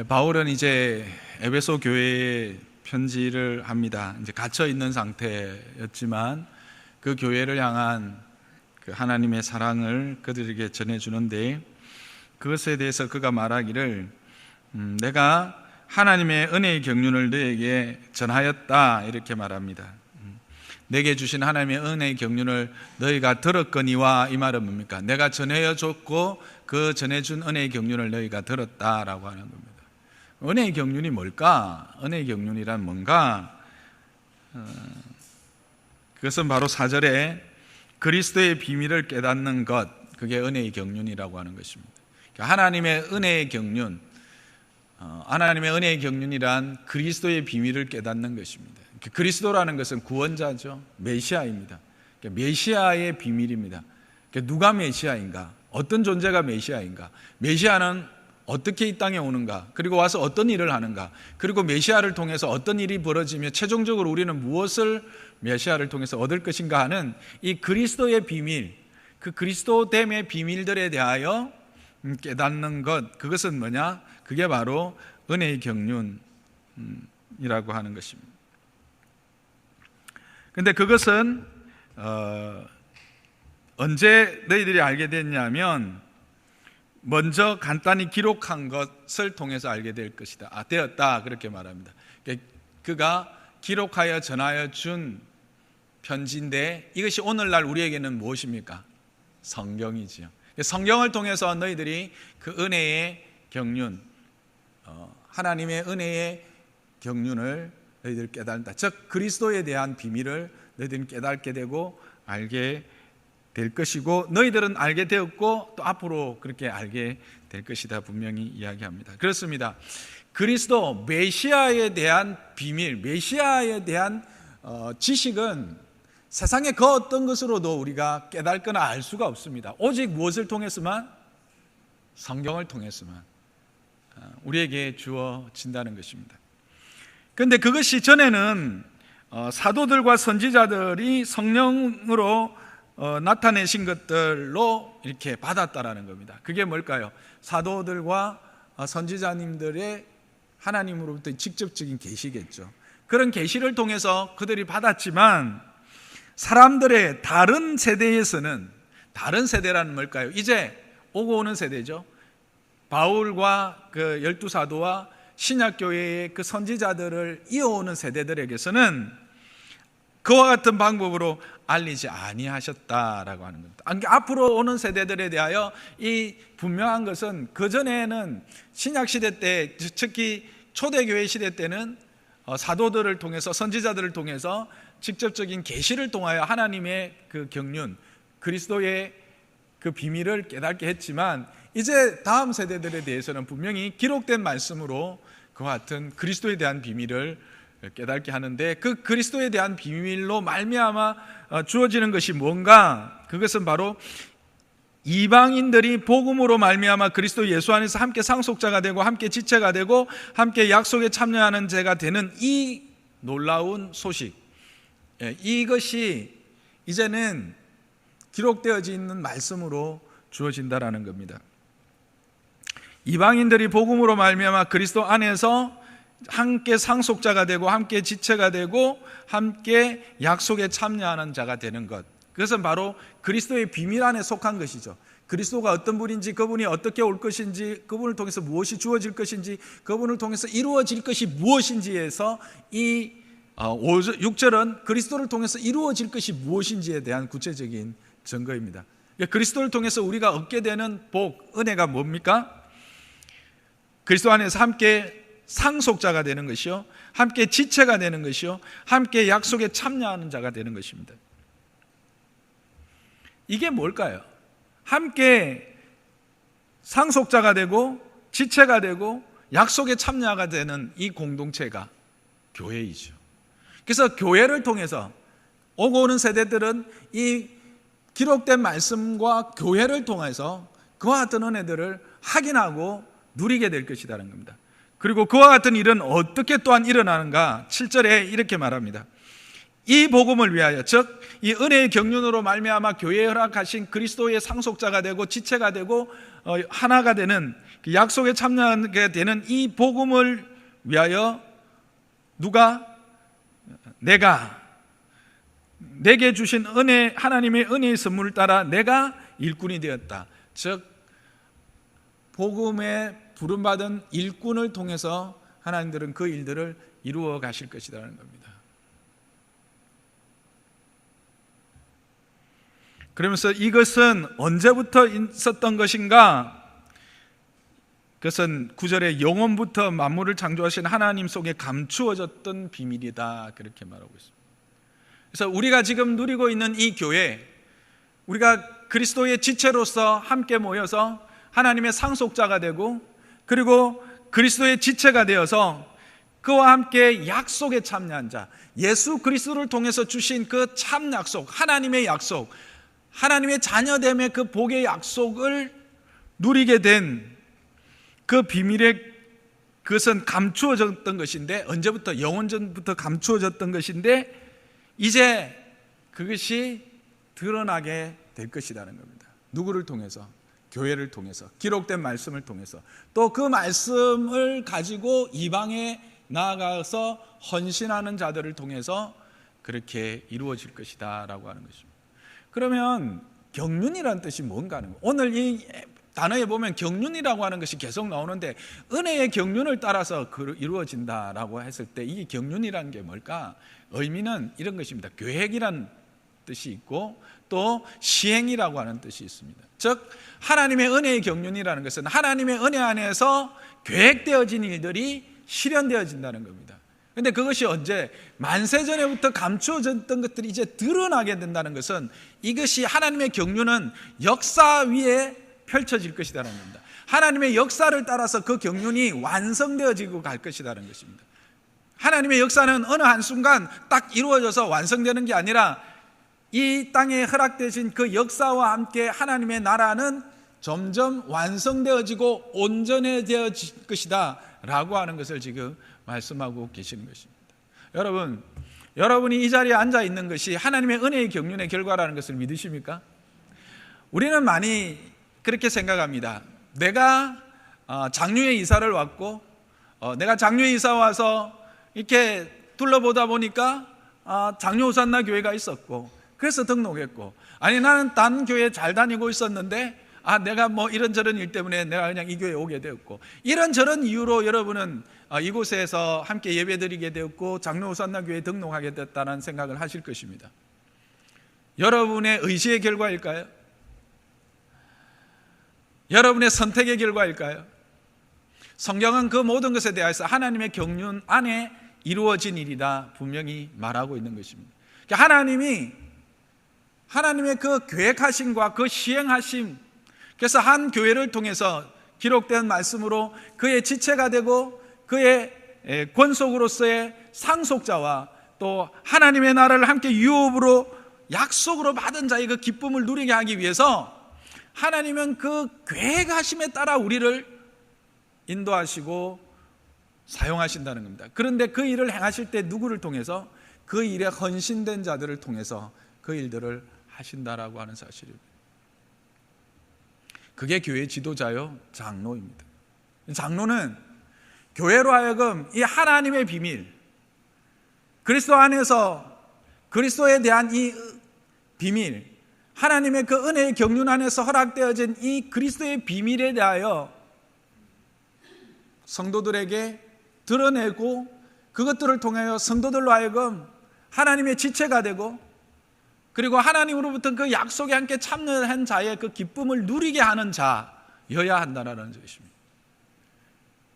바울은 이제 에베소 교회에 편지를 합니다. 이제 갇혀 있는 상태였지만 그 교회를 향한 그 하나님의 사랑을 그들에게 전해주는데, 그것에 대해서 그가 말하기를 내가 하나님의 은혜의 경륜을 너에게 전하였다, 이렇게 말합니다. 내게 주신 하나님의 은혜의 경륜을 너희가 들었거니와, 이 말은 뭡니까? 내가 전해줬고 그 전해준 은혜의 경륜을 너희가 들었다라고 하는 겁니다. 은혜의 경륜이 뭘까? 은혜의 경륜이란 뭔가? 그것은 바로 4절에 그리스도의 비밀을 깨닫는 것, 그게 은혜의 경륜이라고 하는 것입니다. 하나님의 은혜의 경륜, 하나님의 은혜의 경륜이란 그리스도의 비밀을 깨닫는 것입니다. 그리스도라는 것은 구원자죠. 메시아입니다. 메시아의 비밀입니다. 누가 메시아인가? 어떤 존재가 메시아인가? 메시아는 어떻게 이 땅에 오는가? 그리고 와서 어떤 일을 하는가? 그리고 메시아를 통해서 어떤 일이 벌어지며 최종적으로 우리는 무엇을 메시아를 통해서 얻을 것인가 하는 이 그리스도의 비밀, 그 그리스도됨의 비밀들에 대하여 깨닫는 것, 그것은 뭐냐? 그게 바로 은혜의 경륜이라고 하는 것입니다. 근데 그것은 언제 너희들이 알게 됐냐면, 먼저 간단히 기록한 것을 통해서 알게 될 것이다. 되었다, 그렇게 말합니다. 그가 기록하여 전하여 준 편지인데, 이것이 오늘날 우리에게는 무엇입니까? 성경이지요. 성경을 통해서 너희들이 그 은혜의 경륜, 하나님의 은혜의 경륜을 너희들 깨달다. 즉 그리스도에 대한 비밀을 너희들은 깨닫게 되고 알게 될 것이고, 너희들은 알게 되었고 또 앞으로 그렇게 알게 될 것이다, 분명히 이야기합니다. 그렇습니다. 그리스도 메시아에 대한 비밀, 메시아에 대한 지식은 세상의 그 어떤 것으로도 우리가 깨닫거나 알 수가 없습니다. 오직 무엇을 통해서만? 성경을 통해서만 우리에게 주어진다는 것입니다. 그런데 그것이 전에는 사도들과 선지자들이 성령으로 나타내신 것들로 이렇게 받았다라는 겁니다. 그게 뭘까요? 사도들과 선지자님들의 하나님으로부터 직접적인 계시겠죠. 그런 계시를 통해서 그들이 받았지만, 사람들의 다른 세대에서는, 다른 세대라는 뭘까요? 이제 오고 오는 세대죠. 바울과 그 12사도와 신약교회의 그 선지자들을 이어오는 세대들에게서는 그와 같은 방법으로 알리지 아니하셨다라고 하는 겁니다. 앞으로 오는 세대들에 대하여 이 분명한 것은, 그전에는 신약시대 때, 특히 초대교회 시대 때는 사도들을 통해서, 선지자들을 통해서 직접적인 계시를 통하여 하나님의 그 경륜, 그리스도의 그 비밀을 깨닫게 했지만, 이제 다음 세대들에 대해서는 분명히 기록된 말씀으로 그와 같은 그리스도에 대한 비밀을 깨닫게 하는데, 그 그리스도에 대한 비밀로 말미암아 주어지는 것이 뭔가? 그것은 바로 이방인들이 복음으로 말미암아 그리스도 예수 안에서 함께 상속자가 되고 함께 지체가 되고 함께 약속에 참여하는 자가 되는 이 놀라운 소식, 이것이 이제는 기록되어져 있는 말씀으로 주어진다라는 겁니다. 이방인들이 복음으로 말미암아 그리스도 안에서 함께 상속자가 되고 함께 지체가 되고 함께 약속에 참여하는 자가 되는 것, 그것은 바로 그리스도의 비밀 안에 속한 것이죠. 그리스도가 어떤 분인지, 그분이 어떻게 올 것인지, 그분을 통해서 무엇이 주어질 것인지, 그분을 통해서 이루어질 것이 무엇인지에서 이 6절은 그리스도를 통해서 이루어질 것이 무엇인지에 대한 구체적인 증거입니다. 그리스도를 통해서 우리가 얻게 되는 복, 은혜가 뭡니까? 그리스도 안에서 함께 상속자가 되는 것이요, 함께 지체가 되는 것이요, 함께 약속에 참여하는 자가 되는 것입니다. 이게 뭘까요? 함께 상속자가 되고 지체가 되고 약속에 참여가 되는 이 공동체가 교회이죠. 그래서 교회를 통해서 오고 오는 세대들은 이 기록된 말씀과 교회를 통해서 그와 같은 은혜들을 확인하고 누리게 될 것이라는 겁니다. 그리고 그와 같은 일은 어떻게 또한 일어나는가? 7절에 이렇게 말합니다. 이 복음을 위하여, 즉 이 은혜의 경륜으로 말미암아 교회에 허락하신 그리스도의 상속자가 되고 지체가 되고 하나가 되는 그 약속에 참여하게 되는 이 복음을 위하여 누가? 내게 주신 은혜, 하나님의 은혜의 선물을 따라 내가 일꾼이 되었다. 즉 복음에 부름받은 일꾼을 통해서 하나님들은 그 일들을 이루어 가실 것이라는 겁니다. 그러면서 이것은 언제부터 있었던 것인가? 그것은 9절에 영원부터 만물을 창조하신 하나님 속에 감추어졌던 비밀이다, 그렇게 말하고 있습니다. 그래서 우리가 지금 누리고 있는 이 교회, 우리가 그리스도의 지체로서 함께 모여서 하나님의 상속자가 되고, 그리고 그리스도의 지체가 되어서 그와 함께 약속에 참여한 자, 예수 그리스도를 통해서 주신 그 참 약속, 하나님의 약속, 하나님의 자녀됨의 그 복의 약속을 누리게 된 그 비밀의, 그것은 감추어졌던 것인데, 언제부터? 영원전부터 감추어졌던 것인데 이제 그것이 드러나게 될 것이라는 겁니다. 누구를 통해서? 교회를 통해서, 기록된 말씀을 통해서, 또 그 말씀을 가지고 이방에 나아가서 헌신하는 자들을 통해서 그렇게 이루어질 것이다 라고 하는 것입니다. 그러면 경륜이라는 뜻이 뭔가 하는 거예요. 오늘 이 단어에 보면 경륜이라고 하는 것이 계속 나오는데, 은혜의 경륜을 따라서 이루어진다라고 했을 때 이 경륜이라는 게 뭘까? 의미는 이런 것입니다. 계획이라는 뜻이 있고 또 시행이라고 하는 뜻이 있습니다. 즉 하나님의 은혜의 경륜이라는 것은 하나님의 은혜 안에서 계획되어진 일들이 실현되어진다는 겁니다. 그런데 그것이 언제? 만세전에부터 감추어졌던 것들이 이제 드러나게 된다는 것은, 이것이 하나님의 경륜은 역사 위에 펼쳐질 것이라는 겁니다. 하나님의 역사를 따라서 그 경륜이 완성되어지고 갈 것이라는 것입니다. 하나님의 역사는 어느 한순간 딱 이루어져서 완성되는 게 아니라 이 땅에 허락되신 그 역사와 함께 하나님의 나라는 점점 완성되어지고 온전해져질 것이다 라고 하는 것을 지금 말씀하고 계시는 것입니다. 여러분이 이 자리에 앉아 있는 것이 하나님의 은혜의 경륜의 결과라는 것을 믿으십니까? 우리는 많이 그렇게 생각합니다. 내가 장류에 이사를 왔고, 내가 장류에 이사 와서 이렇게 둘러보다 보니까 장류 호산나 교회가 있었고, 그래서 등록했고, 아니 나는 딴 교회 잘 다니고 있었는데 내가 뭐 이런저런 일 때문에 내가 그냥 이 교회에 오게 되었고, 이런저런 이유로 여러분은 이곳에서 함께 예배드리게 되었고 장로 호산나 교회에 등록하게 됐다는 생각을 하실 것입니다. 여러분의 의지의 결과일까요? 여러분의 선택의 결과일까요? 성경은 그 모든 것에 대해서 하나님의 경륜 안에 이루어진 일이다 분명히 말하고 있는 것입니다. 하나님의 그 계획하심과 그 시행하심, 그래서 한 교회를 통해서 기록된 말씀으로 그의 지체가 되고 그의 권속으로서의 상속자와 또 하나님의 나라를 함께 유업으로 약속으로 받은 자의 그 기쁨을 누리게 하기 위해서 하나님은 그 계획하심에 따라 우리를 인도하시고 사용하신다는 겁니다. 그런데 그 일을 행하실 때 누구를 통해서? 그 일에 헌신된 자들을 통해서 그 일들을 하신다라고 하는 사실입니다. 그게 교회 지도자요, 장로입니다. 장로는 교회로 하여금 이 하나님의 비밀, 그리스도 안에서 그리스도에 대한 이 비밀, 하나님의 그 은혜의 경륜 안에서 허락되어진 이 그리스도의 비밀에 대하여 성도들에게 드러내고, 그것들을 통하여 성도들로 하여금 하나님의 지체가 되고, 그리고 하나님으로부터 그 약속에 함께 참여한 자의 그 기쁨을 누리게 하는 자여야 한다는 것입니다.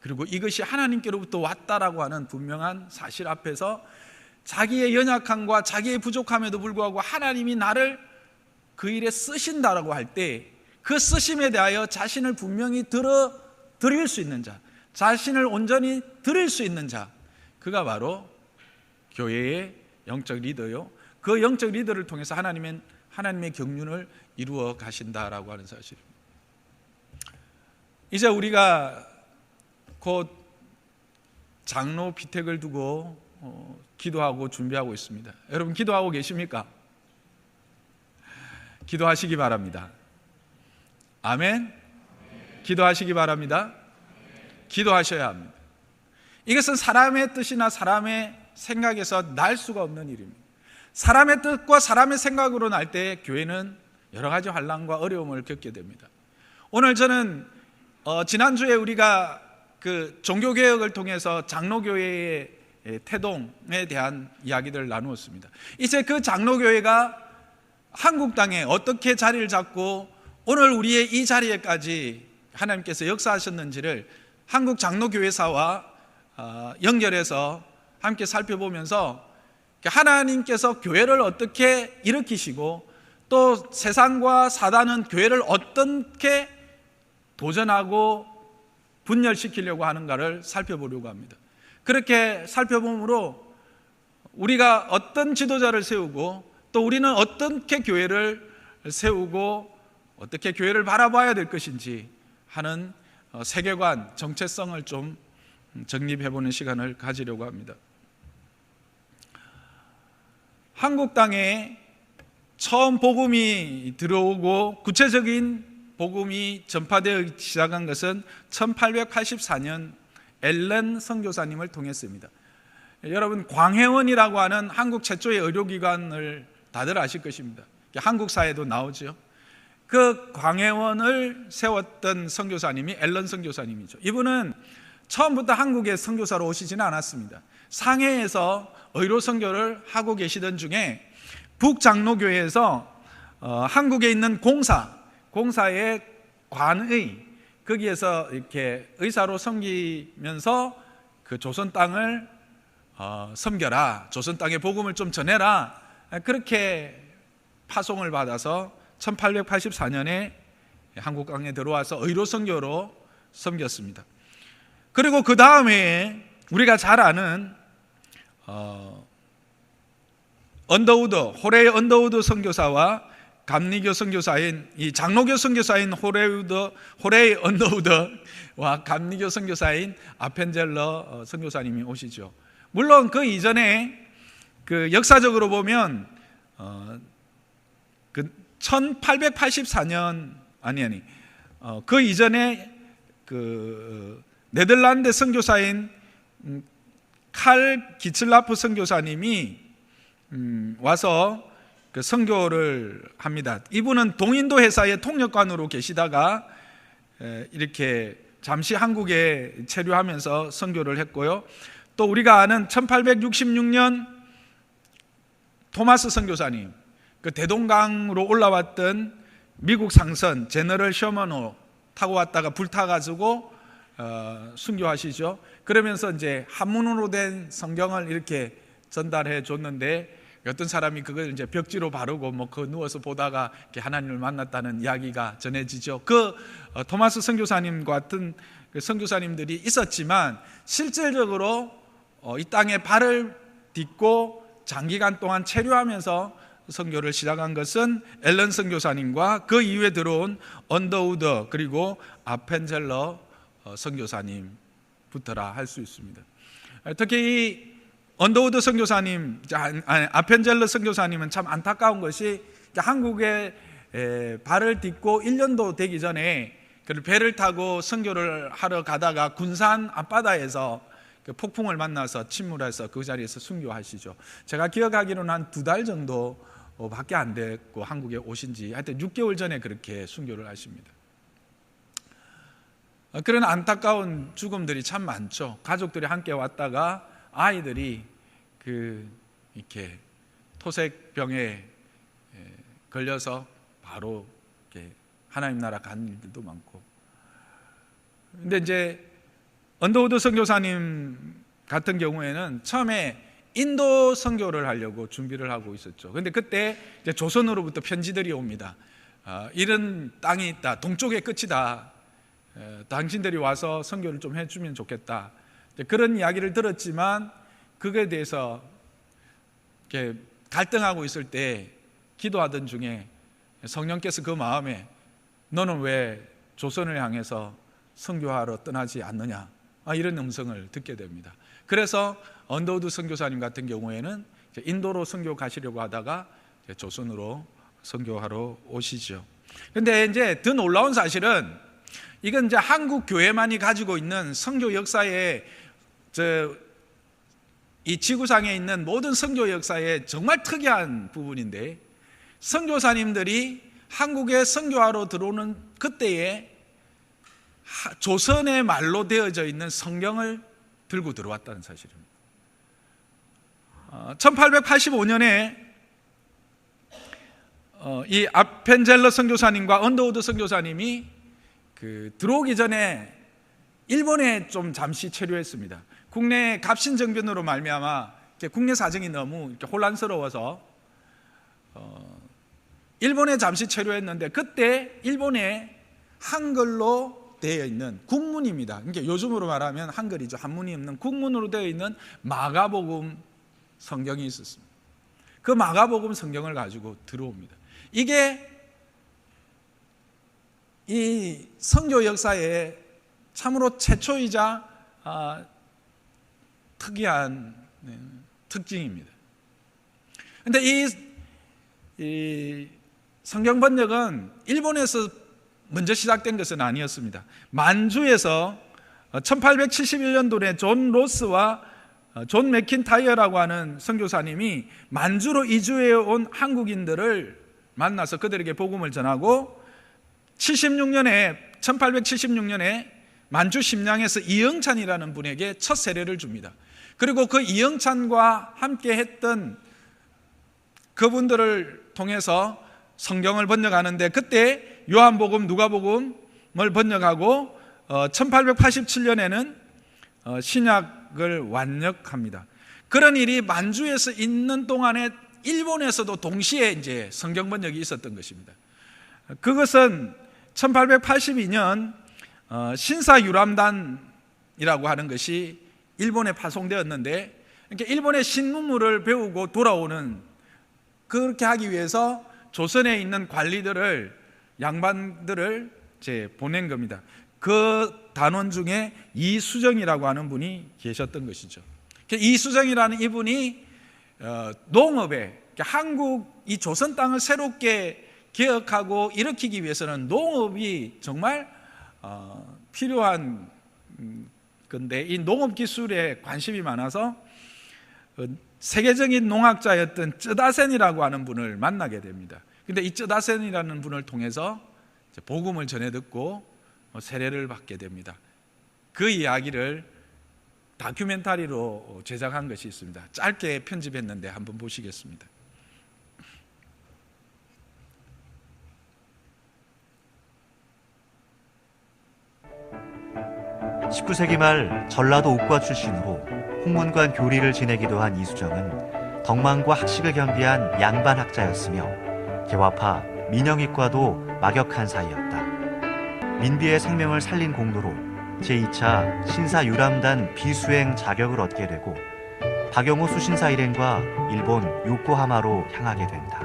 그리고 이것이 하나님께로부터 왔다라고 하는 분명한 사실 앞에서 자기의 연약함과 자기의 부족함에도 불구하고 하나님이 나를 그 일에 쓰신다라고 할 때 그 쓰심에 대하여 자신을 분명히 드릴 수 있는 자, 자신을 온전히 드릴 수 있는 자, 그가 바로 교회의 영적 리더요, 그 영적 리더를 통해서 하나님의 경륜을 이루어 가신다라고 하는 사실입니다. 이제 우리가 곧 장로 피택을 두고 기도하고 준비하고 있습니다. 여러분 기도하고 계십니까? 기도하시기 바랍니다. 아멘. 기도하시기 바랍니다. 기도하셔야 합니다. 이것은 사람의 뜻이나 사람의 생각에서 날 수가 없는 일입니다. 사람의 뜻과 사람의 생각으로 날 때 교회는 여러 가지 환난과 어려움을 겪게 됩니다. 오늘 저는 지난주에 우리가 그 종교개혁을 통해서 장로교회의 태동에 대한 이야기들을 나누었습니다. 이제 그 장로교회가 한국 땅에 어떻게 자리를 잡고 오늘 우리의 이 자리에까지 하나님께서 역사하셨는지를 한국 장로교회사와 연결해서 함께 살펴보면서 하나님께서 교회를 어떻게 일으키시고 또 세상과 사단은 교회를 어떻게 도전하고 분열시키려고 하는가를 살펴보려고 합니다. 그렇게 살펴봄으로 우리가 어떤 지도자를 세우고 또 우리는 어떻게 교회를 세우고 어떻게 교회를 바라봐야 될 것인지 하는 세계관, 정체성을 좀 정립해보는 시간을 가지려고 합니다. 한국 땅에 처음 복음이 들어오고 구체적인 복음이 전파되어 시작한 것은 1884년 앨런 선교사님을 통했습니다. 여러분 광해원이라고 하는 한국 최초의 의료기관을 다들 아실 것입니다. 한국사에도 나오죠. 그 광해원을 세웠던 선교사님이 앨런 선교사님이죠. 이분은 처음부터 한국에 선교사로 오시지는 않았습니다. 상해에서 의료 선교를 하고 계시던 중에 북장로교회에서 한국에 있는 공사의 관의 거기에서 이렇게 의사로 섬기면서 그 조선 땅을 섬겨라, 조선 땅의 복음을 좀 전해라, 그렇게 파송을 받아서 1884년에 한국 땅에 들어와서 의료 선교로 섬겼습니다. 그리고 그 다음에 우리가 잘 아는 호레이 언더우드 선교사와 감리교 선교사인 이 장로교 선교사인 호레이 언더우드와 감리교 선교사인 아펜젤러 선교사님이 오시죠. 물론 그 이전에 그 역사적으로 보면 그 1884년 그 이전에 그 네덜란드 선교사인 칼 기틀라프 선교사님이 와서 그 선교를 합니다. 이분은 동인도 회사의 통역관으로 계시다가 이렇게 잠시 한국에 체류하면서 선교를 했고요. 또 우리가 아는 1866년 토마스 선교사님, 그 대동강으로 올라왔던 미국 상선 제너럴 셔먼호 타고 왔다가 불타가지고 순교하시죠. 그러면서 이제 한문으로 된 성경을 이렇게 전달해 줬는데 어떤 사람이 그걸 이제 벽지로 바르고 그 누워서 보다가 이렇게 하나님을 만났다는 이야기가 전해지죠. 그 토마스 선교사님 같은 그 선교사님들이 있었지만 실질적으로 이 땅에 발을 딛고 장기간 동안 체류하면서 선교를 시작한 것은 앨런 선교사님과 그 이후에 들어온 언더우드 그리고 아펜젤러 선교사님부터라 할 수 있습니다. 특히 이 언더우드 선교사님, 아펜젤러 선교사님은 참 안타까운 것이 한국에 발을 딛고 1년도 되기 전에 배를 타고 선교를 하러 가다가 군산 앞바다에서 폭풍을 만나서 침몰해서 그 자리에서 순교하시죠. 제가 기억하기로는 한 2달 정도 밖에 안 됐고 한국에 오신 지 하여튼 6개월 전에 그렇게 순교를 하십니다. 그런 안타까운 죽음들이 참 많죠. 가족들이 함께 왔다가 아이들이 이렇게 토색병에 걸려서 바로 이렇게 하나님 나라 간 일들도 많고. 근데 이제 언더우드 선교사님 같은 경우에는 처음에 인도 선교를 하려고 준비를 하고 있었죠. 근데 그때 이제 조선으로부터 편지들이 옵니다. 이런 땅이 있다. 동쪽의 끝이다. 당신들이 와서 선교를 좀 해주면 좋겠다. 그런 이야기를 들었지만 그거에 대해서 이렇게 갈등하고 있을 때 기도하던 중에 성령께서 그 마음에 너는 왜 조선을 향해서 선교하러 떠나지 않느냐, 이런 음성을 듣게 됩니다. 그래서 언더우드 선교사님 같은 경우에는 인도로 선교 가시려고 하다가 조선으로 선교하러 오시죠. 근데 이제 더 놀라운 사실은 이건 이제 한국 교회만이 가지고 있는 선교 역사의 이 지구상에 있는 모든 선교 역사의 정말 특이한 부분인데, 선교사님들이 한국에 선교하러 들어오는 그때에 조선의 말로 되어져 있는 성경을 들고 들어왔다는 사실입니다. 1885년에 이 아펜젤러 선교사님과 언더우드 선교사님이 들어오기 전에 일본에 좀 잠시 체류했습니다. 국내 갑신정변으로 말미암아 국내 사정이 너무 이렇게 혼란스러워서 일본에 잠시 체류했는데, 그때 일본에 한글로 되어 있는 국문입니다. 그러니까 요즘으로 말하면 한글이죠. 한문이 없는 국문으로 되어 있는 마가복음 성경이 있었습니다. 그 마가복음 성경을 가지고 들어옵니다. 이게 이 선교 역사의 참으로 최초이자 특이한 특징입니다. 그런데 이 성경 번역은 일본에서 먼저 시작된 것은 아니었습니다. 만주에서 1871년도에 존 로스와 존 맥킨타이어라고 하는 선교사님이 만주로 이주해 온 한국인들을 만나서 그들에게 복음을 전하고 1876년에 만주 심양에서 이영찬이라는 분에게 첫 세례를 줍니다. 그리고 그 이영찬과 함께 했던 그분들을 통해서 성경을 번역하는데, 그때 요한복음, 누가복음을 번역하고 1887년에는 신약을 완역합니다. 그런 일이 만주에서 있는 동안에 일본에서도 동시에 이제 성경 번역이 있었던 것입니다. 그것은 1882년 신사유람단이라고 하는 것이 일본에 파송되었는데, 그러니까 일본의 신문물을 배우고 돌아오는, 그렇게 하기 위해서 조선에 있는 관리들을, 양반들을 이제 보낸 겁니다. 그 단원 중에 이수정이라고 하는 분이 계셨던 것이죠. 이수정이라는 이분이 농업에, 한국 이 조선 땅을 새롭게 개혁하고 일으키기 위해서는 농업이 정말 필요한 건데, 이 농업 기술에 관심이 많아서 세계적인 농학자였던 쯔다센이라고 하는 분을 만나게 됩니다. 근데 이 쯔다센이라는 분을 통해서 복음을 전해 듣고 세례를 받게 됩니다. 그 이야기를 다큐멘터리로 제작한 것이 있습니다. 짧게 편집했는데 한번 보시겠습니다. 19세기 말 전라도 옥과 출신으로 홍문관 교리를 지내기도 한 이수정은 덕망과 학식을 겸비한 양반학자였으며 개화파 민영이과도 막역한 사이였다. 민비의 생명을 살린 공로로 제2차 신사유람단 비수행 자격을 얻게 되고 박영호 수신사 일행과 일본 요코하마로 향하게 된다.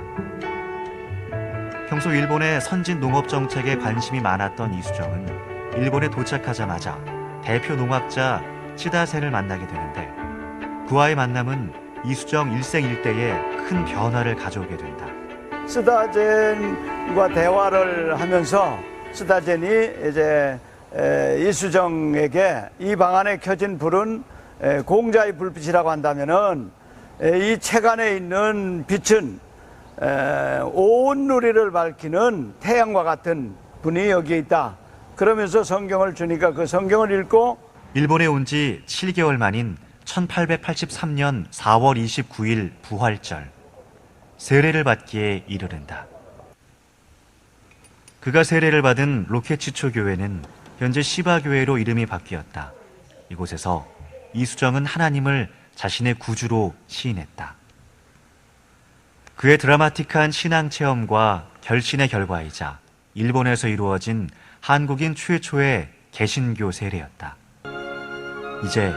평소 일본의 선진 농업 정책에 관심이 많았던 이수정은 일본에 도착하자마자 대표 농학자 쯔다센을 만나게 되는데, 그와의 만남은 이수정 일생일대에 큰 변화를 가져오게 된다. 쯔다센과 대화를 하면서 쯔다센이 이제 이수정에게 이 방 안에 켜진 불은 공자의 불빛이라고 한다면은 이 책 안에 있는 빛은 온 누리를 밝히는 태양과 같은 분이 여기에 있다. 그러면서 성경을 주니까 그 성경을 읽고 일본에 온 지 7개월 만인 1883년 4월 29일 부활절, 세례를 받기에 이르른다. 그가 세례를 받은 로케치초 교회는 현재 시바교회로 이름이 바뀌었다. 이곳에서 이수정은 하나님을 자신의 구주로 시인했다. 그의 드라마틱한 신앙 체험과 결신의 결과이자 일본에서 이루어진 한국인 최초의 개신교 세례였다. 이제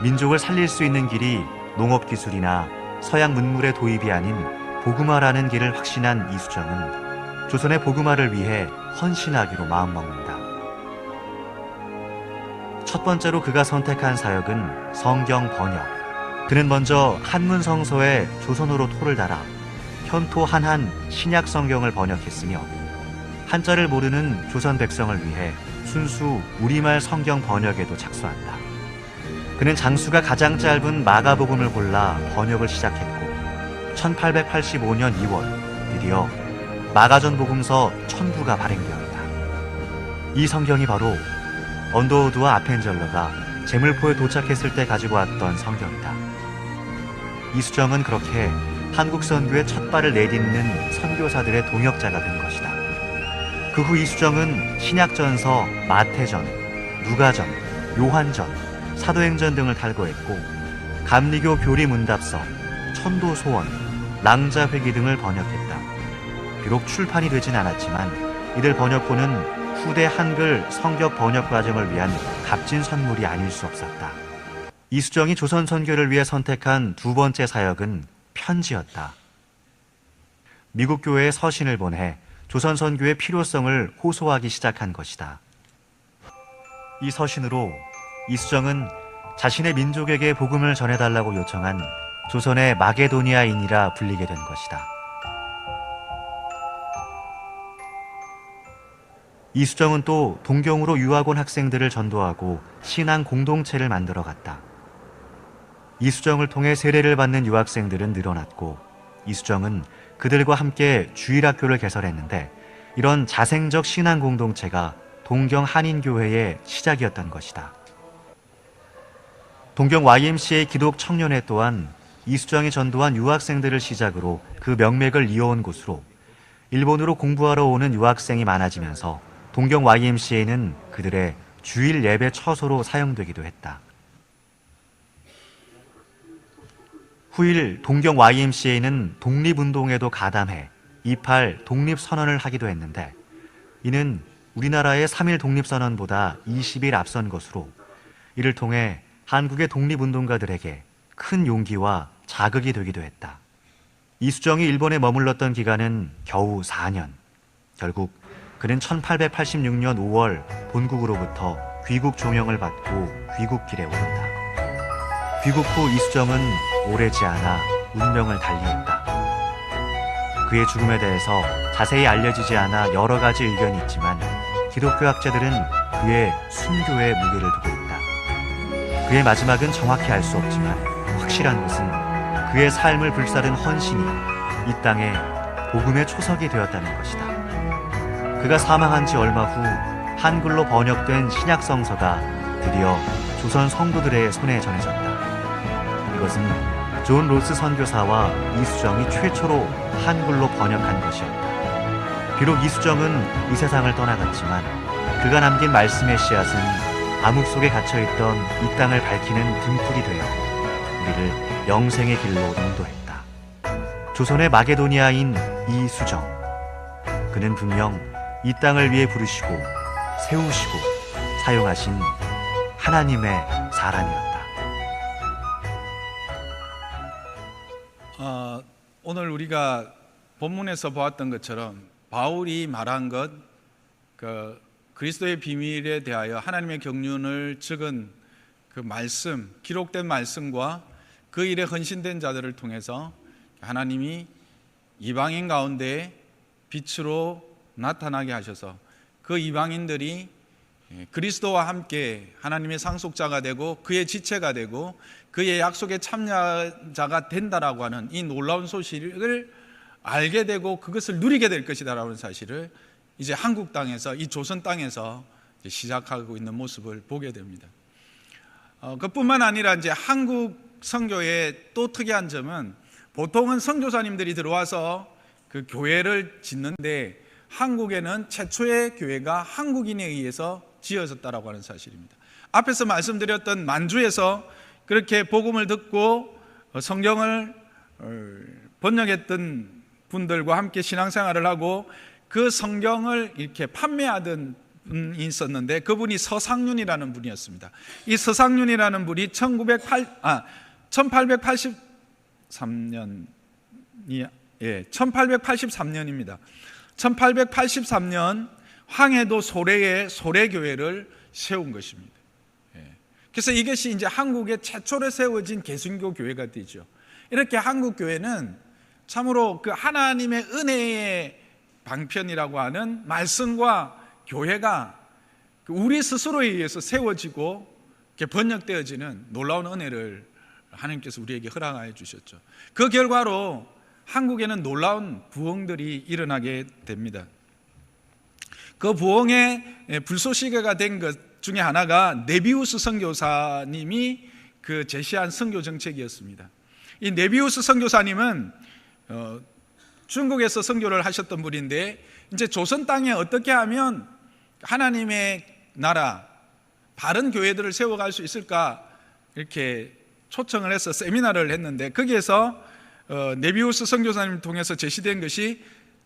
민족을 살릴 수 있는 길이 농업기술이나 서양 문물의 도입이 아닌 복음화라는 길을 확신한 이수정은 조선의 복음화를 위해 헌신하기로 마음먹는다. 첫 번째로 그가 선택한 사역은 성경 번역. 그는 먼저 한문 성서에 조선어로 토를 달아 현토 한한 신약 성경을 번역했으며, 한자를 모르는 조선 백성을 위해 순수 우리말 성경 번역에도 착수한다. 그는 장수가 가장 짧은 마가복음을 골라 번역을 시작했고, 1885년 2월 드디어 마가전 복음서 천부가 발행되었다. 이 성경이 바로 언더우드와 아펜젤러가 제물포에 도착했을 때 가지고 왔던 성경이다. 이수정은 그렇게 한국 선교의 첫 발을 내딛는 선교사들의 동역자가 된 것이다. 그 후 이수정은 신약전서, 마태전, 누가전, 요한전, 사도행전 등을 탈거했고, 감리교 교리문답서, 천도소원, 랑자회기 등을 번역했다. 비록 출판이 되진 않았지만 이들 번역본은 후대 한글 성격 번역 과정을 위한 값진 선물이 아닐 수 없었다. 이수정이 조선 선교를 위해 선택한 두 번째 사역은 편지였다. 미국 교회에 서신을 보내 조선 선교의 필요성을 호소하기 시작한 것이다. 이 서신으로 이수정은 자신의 민족에게 복음을 전해달라고 요청한 조선의 마게도니아인이라 불리게 된 것이다. 이수정은 또 동경으로 유학 온 학생들을 전도하고 신앙 공동체를 만들어 갔다. 이수정을 통해 세례를 받는 유학생들은 늘어났고, 이수정은 그들과 함께 주일학교를 개설했는데, 이런 자생적 신앙 공동체가 동경 한인교회의 시작이었던 것이다. 동경 YMCA 기독 청년회 또한 이수정이 전도한 유학생들을 시작으로 그 명맥을 이어온 곳으로 일본으로 공부하러 오는 유학생이 많아지면서 동경 YMCA는 그들의 주일 예배 처소로 사용되기도 했다. 후일 동경 YMCA는 독립운동에도 가담해 28 독립선언을 하기도 했는데, 이는 우리나라의 3.1 독립선언보다 20일 앞선 것으로 이를 통해 한국의 독립운동가들에게 큰 용기와 자극이 되기도 했다. 이수정이 일본에 머물렀던 기간은 겨우 4년. 결국 그는 1886년 5월 본국으로부터 귀국 종영을 받고 귀국길에 오른다. 귀국 후 이수정은 오래지 않아 운명을 달리했다. 그의 죽음에 대해서 자세히 알려지지 않아 여러 가지 의견이 있지만, 기독교 학자들은 그의 순교에 무게를 두고 있다. 그의 마지막은 정확히 알 수 없지만 확실한 것은 그의 삶을 불사른 헌신이 이 땅에 복음의 초석이 되었다는 것이다. 그가 사망한 지 얼마 후 한글로 번역된 신약성서가 드디어 조선 성도들의 손에 전해졌다. 이것은 존 로스 선교사와 이수정이 최초로 한글로 번역한 것이었다. 비록 이수정은 이 세상을 떠나갔지만 그가 남긴 말씀의 씨앗은 암흑 속에 갇혀있던 이 땅을 밝히는 등불이 되어 우리를 영생의 길로 인도했다. 조선의 마게도니아인 이수정. 그는 분명 이 땅을 위해 부르시고 세우시고 사용하신 하나님의 사람이었다. 오늘 우리가 본문에서 보았던 것처럼 바울이 말한 것, 그리스도의 비밀에 대하여 하나님의 경륜을 적은 그 말씀, 기록된 말씀과 그 일에 헌신된 자들을 통해서 하나님이 이방인 가운데 빛으로 나타나게 하셔서 그 이방인들이 그리스도와 함께 하나님의 상속자가 되고 그의 지체가 되고 그의 약속의 참여자가 된다라고 하는 이 놀라운 소식을 알게 되고 그것을 누리게 될 것이다라는 사실을 이제 한국 땅에서, 이 조선 땅에서 시작하고 있는 모습을 보게 됩니다. 그뿐만 아니라 이제 한국 선교의 또 특이한 점은, 보통은 선교사님들이 들어와서 그 교회를 짓는데 한국에는 최초의 교회가 한국인에 의해서 지어졌다라고 하는 사실입니다. 앞에서 말씀드렸던 만주에서 그렇게 복음을 듣고 성경을 번역했던 분들과 함께 신앙생활을 하고 그 성경을 이렇게 판매하던 분이 있었는데, 그분이 서상륜이라는 분이었습니다. 이 서상륜이라는 분이 1883년입니다. 1883년 황해도 소래에 소래교회를 세운 것입니다. 그래서 이것이 이제 한국에 최초로 세워진 개신교 교회가 되죠. 이렇게 한국 교회는 참으로 그 하나님의 은혜의 방편이라고 하는 말씀과 교회가 우리 스스로에 의해서 세워지고 번역되어지는 놀라운 은혜를 하나님께서 우리에게 허락하여 주셨죠. 그 결과로 한국에는 놀라운 부흥들이 일어나게 됩니다. 그 부흥의 불쏘시개가 된 것 중에 하나가 네비우스 선교사님이 그 제시한 선교 정책이었습니다. 이 네비우스 선교사님은 중국에서 선교를 하셨던 분인데, 이제 조선 땅에 어떻게 하면 하나님의 나라 바른 교회들을 세워갈 수 있을까 이렇게 초청을 해서 세미나를 했는데, 거기에서 네비우스 선교사님을 통해서 제시된 것이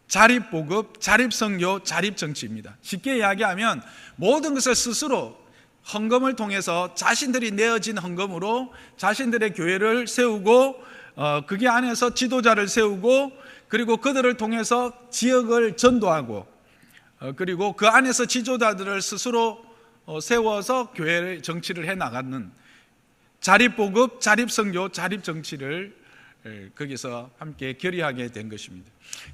자립보급, 자립선교, 자립정치입니다. 쉽게 이야기하면 모든 것을 스스로 헌금을 통해서 자신들이 내어진 헌금으로 자신들의 교회를 세우고 그게 안에서 지도자를 세우고, 그리고 그들을 통해서 지역을 전도하고, 그리고 그 안에서 지도자들을 스스로 세워서 교회의 정치를 해나가는 자립보급, 자립선교, 자립정치를 거기서 함께 결의하게 된 것입니다.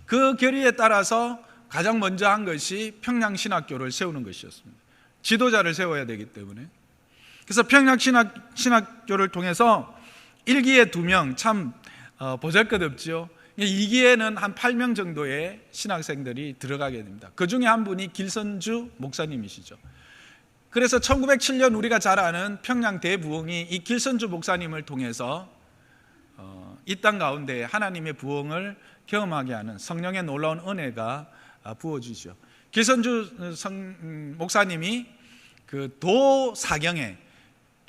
그 결의에 따라서 가장 먼저 한 것이 평양신학교를 세우는 것이었습니다. 지도자를 세워야 되기 때문에. 그래서 평양신학교를 통해서 1기에 2명, 참 보잘것없죠. 2기에는 한 8명 정도의 신학생들이 들어가게 됩니다. 그 중에 한 분이 길선주 목사님이시죠. 그래서 1907년 우리가 잘 아는 평양 대부흥이 이 길선주 목사님을 통해서 이 땅 가운데 하나님의 부흥을 경험하게 하는 성령의 놀라운 은혜가 부어지죠. 길선주 목사님이 그 도사경회,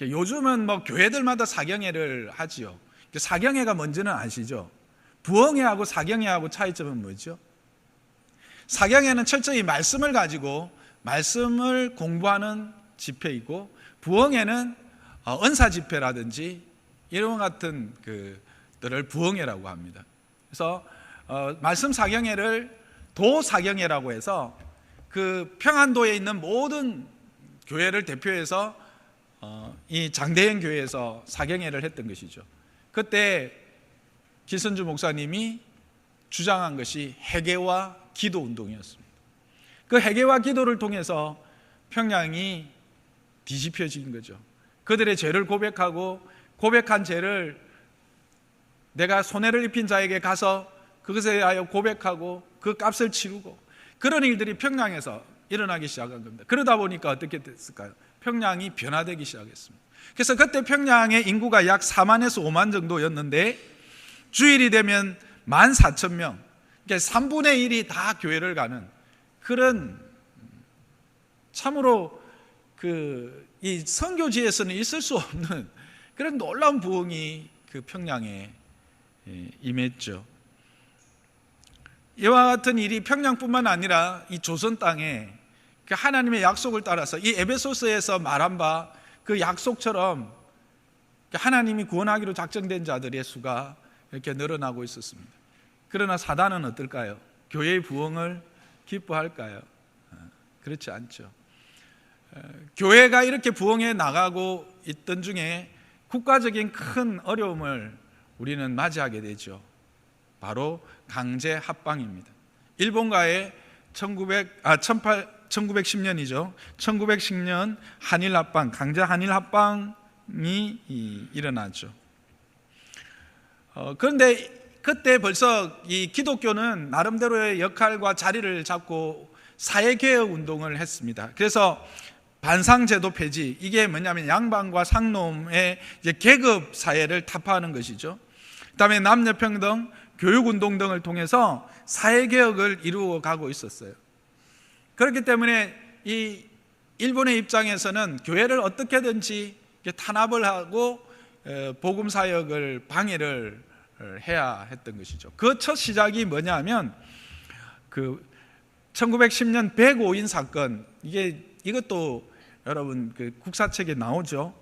요즘은 뭐 교회들마다 사경회를 하지요. 사경회가 뭔지는 아시죠? 부흥회하고 사경회하고 차이점은 뭐죠? 사경회는 철저히 말씀을 가지고 말씀을 공부하는 집회이고, 부흥회는 은사 집회라든지 이런 같은 그들을 부흥회라고 합니다. 그래서 말씀 사경회를 도사경회라고 해서 그 평안도에 있는 모든 교회를 대표해서 이 장대현 교회에서 사경회를 했던 것이죠. 그때 길선주 목사님이 주장한 것이 회개와 기도 운동이었습니다. 그 회개와 기도를 통해서 평양이 뒤집혀진 거죠. 그들의 죄를 고백하고, 고백한 죄를 내가 손해를 입힌 자에게 가서 그것에 대하여 고백하고 그 값을 치르고, 그런 일들이 평양에서 일어나기 시작한 겁니다. 그러다 보니까 어떻게 됐을까요? 평양이 변화되기 시작했습니다. 그래서 그때 평양의 인구가 약 4만에서 5만 정도였는데, 주일이 되면 14,000명, 그러니까 3분의 1이 다 교회를 가는 그런, 참으로 이 선교지에서는 있을 수 없는 그런 놀라운 부흥이 그 평양에 임했죠. 이와 같은 일이 평양뿐만 아니라 이 조선 땅에 그 하나님의 약속을 따라서 이 에베소서에서 말한 바 그 약속처럼 하나님이 구원하기로 작정된 자들의 수가 이렇게 늘어나고 있었습니다. 그러나 사단은 어떨까요? 교회의 부흥을 기뻐할까요? 그렇지 않죠. 교회가 이렇게 부흥해 나가고 있던 중에 국가적인 큰 어려움을 우리는 맞이하게 되죠. 바로 강제 합방입니다. 일본과의 1910년이죠. 1910년 한일 합방, 강제 한일 합방이 일어나죠. 그런데 그때 벌써 이 기독교는 나름대로의 역할과 자리를 잡고 사회개혁 운동을 했습니다. 그래서 반상제도 폐지, 이게 뭐냐면 양반과 상놈의 이제 계급 사회를 타파하는 것이죠. 그다음에 남녀평등, 교육운동 등을 통해서 사회개혁을 이루어 가고 있었어요. 그렇기 때문에 이 일본의 입장에서는 교회를 어떻게든지 탄압을 하고 복음사역을 방해를 해야 했던 것이죠. 그 첫 시작이 뭐냐면 1910년 105인 사건, 이것도 여러분 국사책에 나오죠.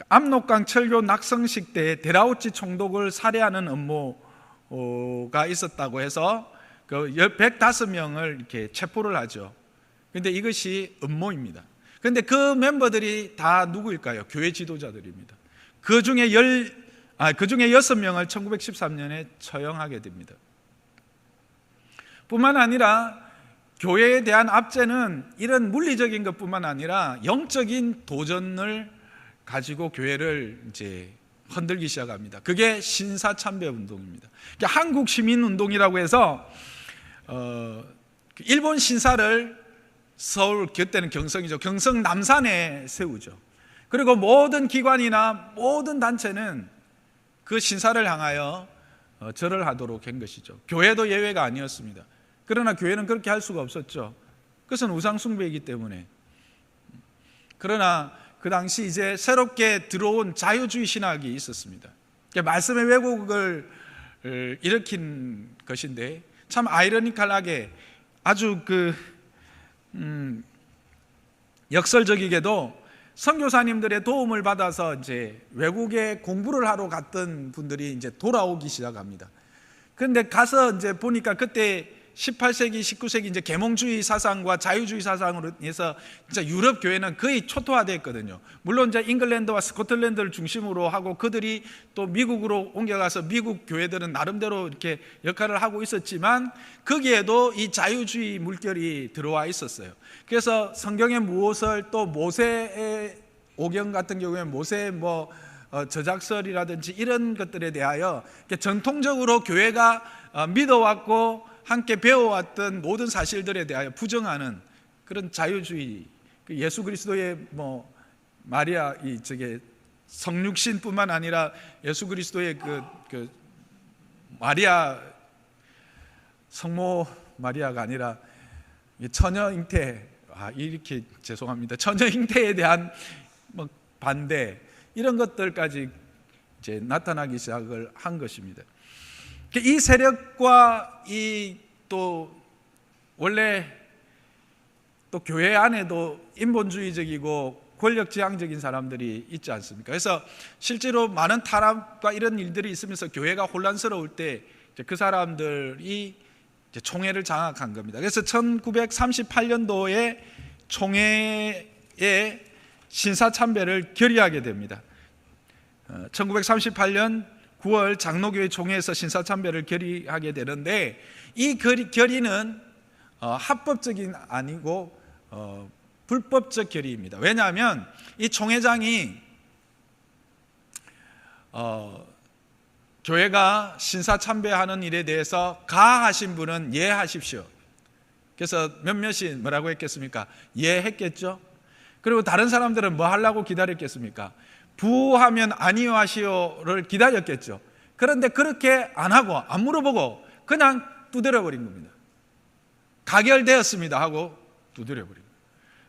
압록강 철교 낙성식 때 데라우치 총독을 살해하는 음모가 있었다고 해서 105명을 이렇게 체포를 하죠. 그런데 이것이 음모입니다. 그런데 그 멤버들이 다 누구일까요? 교회 지도자들입니다. 그 중에 6명을 1913년에 처형하게 됩니다. 뿐만 아니라 교회에 대한 압제는 이런 물리적인 것뿐만 아니라 영적인 도전을 가지고 교회를 이제 흔들기 시작합니다. 그게 신사참배 운동입니다. 한국 시민 운동이라고 해서 일본 신사를 서울, 그때는 경성이죠. 경성 남산에 세우죠. 그리고 모든 기관이나 모든 단체는 그 신사를 향하여 절을 하도록 한 것이죠. 교회도 예외가 아니었습니다. 그러나 교회는 그렇게 할 수가 없었죠. 그것은 우상숭배이기 때문에. 그러나 그 당시 이제 새롭게 들어온 자유주의 신학이 있었습니다. 말씀의 왜곡을 일으킨 것인데 참 아이러니컬하게 아주 역설적이게도 선교사님들의 도움을 받아서 이제 외국에 공부를 하러 갔던 분들이 이제 돌아오기 시작합니다. 그런데 가서 이제 보니까 그때 18세기, 19세기 이제 계몽주의 사상과 자유주의 사상으로 해서 진짜 유럽 교회는 거의 초토화됐거든요. 물론 이제 잉글랜드와 스코틀랜드를 중심으로 하고 그들이 또 미국으로 옮겨가서 미국 교회들은 나름대로 이렇게 역할을 하고 있었지만 거기에도 이 자유주의 물결이 들어와 있었어요. 그래서 성경의 무엇을 또 모세의 오경 같은 경우에 모세의 저작설이라든지 이런 것들에 대하여 전통적으로 교회가 믿어왔고 함께 배워왔던 모든 사실들에 대하여 부정하는 그런 자유주의, 예수 그리스도의 마리아 성육신뿐만 아니라 예수 그리스도의 그 마리아 성모 마리아가 아니라 처녀 잉태, 이렇게 죄송합니다. 처녀 잉태에 대한 반대 이런 것들까지 이제 나타나기 시작을 한 것입니다. 이 세력과 이 또 원래 또 교회 안에도 인본주의적이고 권력지향적인 사람들이 있지 않습니까? 그래서 실제로 많은 탄압과 이런 일들이 있으면서 교회가 혼란스러울 때 그 사람들이 이제 총회를 장악한 겁니다. 그래서 1938년도에 총회에 신사참배를 결의하게 됩니다. 1938년 9월 장로교회 총회에서 신사참배를 결의하게 되는데 이 결의는 합법적인 아니고 불법적 결의입니다. 왜냐하면 이 총회장이 교회가 신사참배하는 일에 대해서 가하신 분은 예하십시오. 그래서 몇몇이 뭐라고 했겠습니까? 예했겠죠. 그리고 다른 사람들은 뭐 하려고 기다렸겠습니까? 부하면 아니요 하시오를 기다렸겠죠. 그런데 그렇게 안 하고 안 물어보고 그냥 두드려버린 겁니다. 가결되었습니다 하고 두드려버린 겁니다.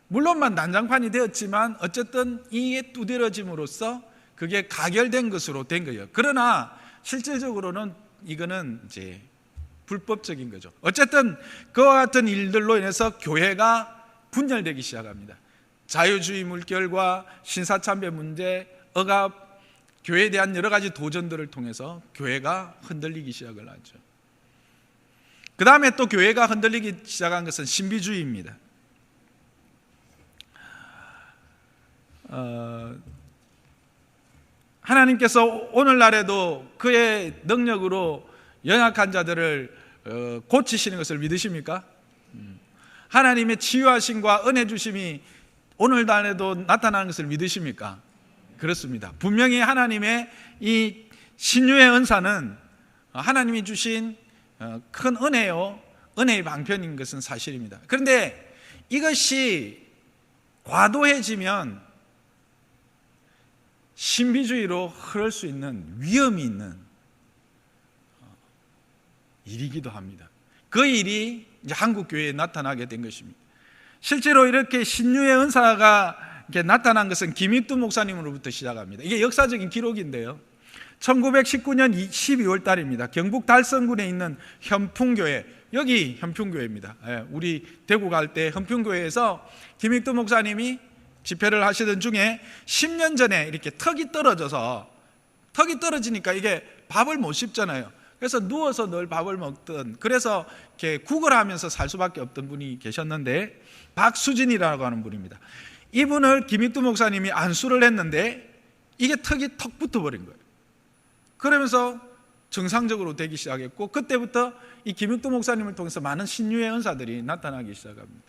물론만 난장판이 되었지만 어쨌든 이게 두드려짐으로써 그게 가결된 것으로 된 거예요. 그러나 실질적으로는 이거는 이제 불법적인 거죠. 어쨌든 그와 같은 일들로 인해서 교회가 분열되기 시작합니다. 자유주의 물결과 신사참배 문제, 억압, 교회에 대한 여러 가지 도전들을 통해서 교회가 흔들리기 시작을 하죠. 그 다음에 또 교회가 흔들리기 시작한 것은 신비주의입니다. 하나님께서 오늘날에도 그의 능력으로 연약한 자들을 고치시는 것을 믿으십니까? 하나님의 치유하심과 은혜 주심이 오늘날에도 나타나는 것을 믿으십니까? 그렇습니다. 분명히 하나님의 이 신유의 은사는 하나님이 주신 큰 은혜요, 은혜의 방편인 것은 사실입니다. 그런데 이것이 과도해지면 신비주의로 흐를 수 있는 위험이 있는 일이기도 합니다. 그 일이 이제 한국 교회에 나타나게 된 것입니다. 실제로 이렇게 신유의 은사가 이렇게 나타난 것은 김익두 목사님으로부터 시작합니다. 이게 역사적인 기록인데요. 1919년 12월 달입니다. 경북 달성군에 있는 현풍교회, 여기 현풍교회입니다. 우리 대구 갈 때 현풍교회에서 김익두 목사님이 집회를 하시던 중에 10년 전에 이렇게 턱이 떨어지니까 이게 밥을 못 씹잖아요. 그래서 누워서 늘 밥을 먹던, 그래서 이렇게 구걸하면서 살 수밖에 없던 분이 계셨는데 박수진이라고 하는 분입니다. 이분을 김익두 목사님이 안수를 했는데 이게 턱이 턱 붙어버린 거예요. 그러면서 정상적으로 되기 시작했고, 그때부터 이 김익두 목사님을 통해서 많은 신유의 은사들이 나타나기 시작합니다.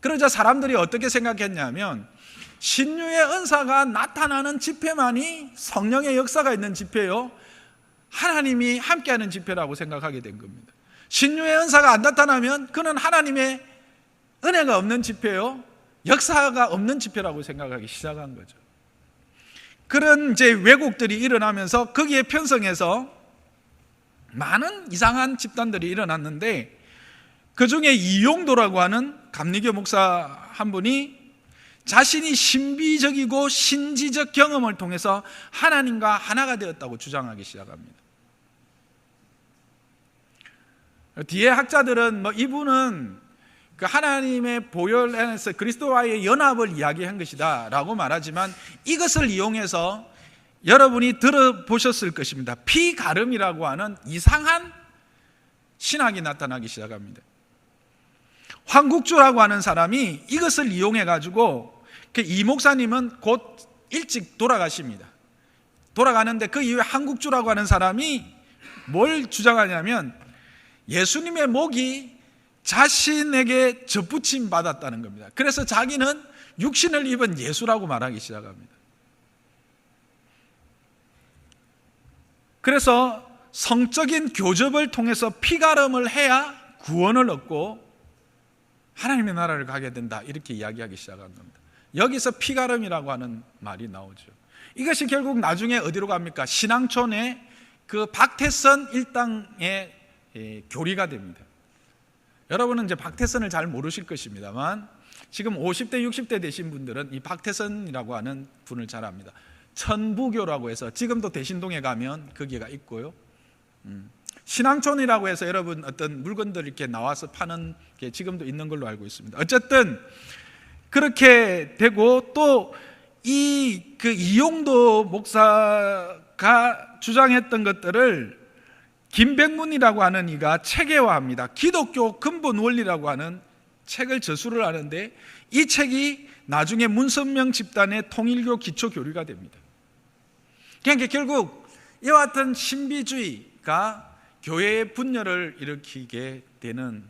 그러자 사람들이 어떻게 생각했냐면, 신유의 은사가 나타나는 집회만이 성령의 역사가 있는 집회요, 하나님이 함께하는 집회라고 생각하게 된 겁니다. 신유의 은사가 안 나타나면 그는 하나님의 은혜가 없는 집회요, 역사가 없는 집회라고 생각하기 시작한 거죠. 그런 이제 왜곡들이 일어나면서 거기에 편성해서 많은 이상한 집단들이 일어났는데, 그 중에 이용도라고 하는 감리교 목사 한 분이 자신이 신비적이고 신지적 경험을 통해서 하나님과 하나가 되었다고 주장하기 시작합니다. 뒤에 학자들은 이분은 그 하나님의 보혈 안에서 그리스도와의 연합을 이야기한 것이다 라고 말하지만, 이것을 이용해서 여러분이 들어보셨을 것입니다. 피가름이라고 하는 이상한 신학이 나타나기 시작합니다. 황국주라고 하는 사람이 이것을 이용해 가지고, 이 목사님은 곧 일찍 돌아가십니다. 돌아가는데 그 이후에 황국주라고 하는 사람이 뭘 주장하냐면, 예수님의 목이 자신에게 접붙임 받았다는 겁니다. 그래서 자기는 육신을 입은 예수라고 말하기 시작합니다. 그래서 성적인 교접을 통해서 피가름을 해야 구원을 얻고 하나님의 나라를 가게 된다, 이렇게 이야기하기 시작한 겁니다. 여기서 피가름이라고 하는 말이 나오죠. 이것이 결국 나중에 어디로 갑니까? 신앙촌의 그 박태선 일당의 교리가 됩니다. 여러분은 이제 박태선을 잘 모르실 것입니다만, 지금 50대 60대 되신 분들은 이 박태선이라고 하는 분을 잘 압니다. 천부교라고 해서 지금도 대신동에 가면 거기가 있고요, 신앙촌이라고 해서 여러분 어떤 물건들 이렇게 나와서 파는 게 지금도 있는 걸로 알고 있습니다. 어쨌든 그렇게 되고, 또 그 이용도 목사가 주장했던 것들을 김백문이라고 하는 이가 체계화합니다. 기독교 근본 원리라고 하는 책을 저술을 하는데, 이 책이 나중에 문선명 집단의 통일교 기초 교리가 됩니다. 그러니까 결국 이와 같은 신비주의가 교회의 분열을 일으키게 되는,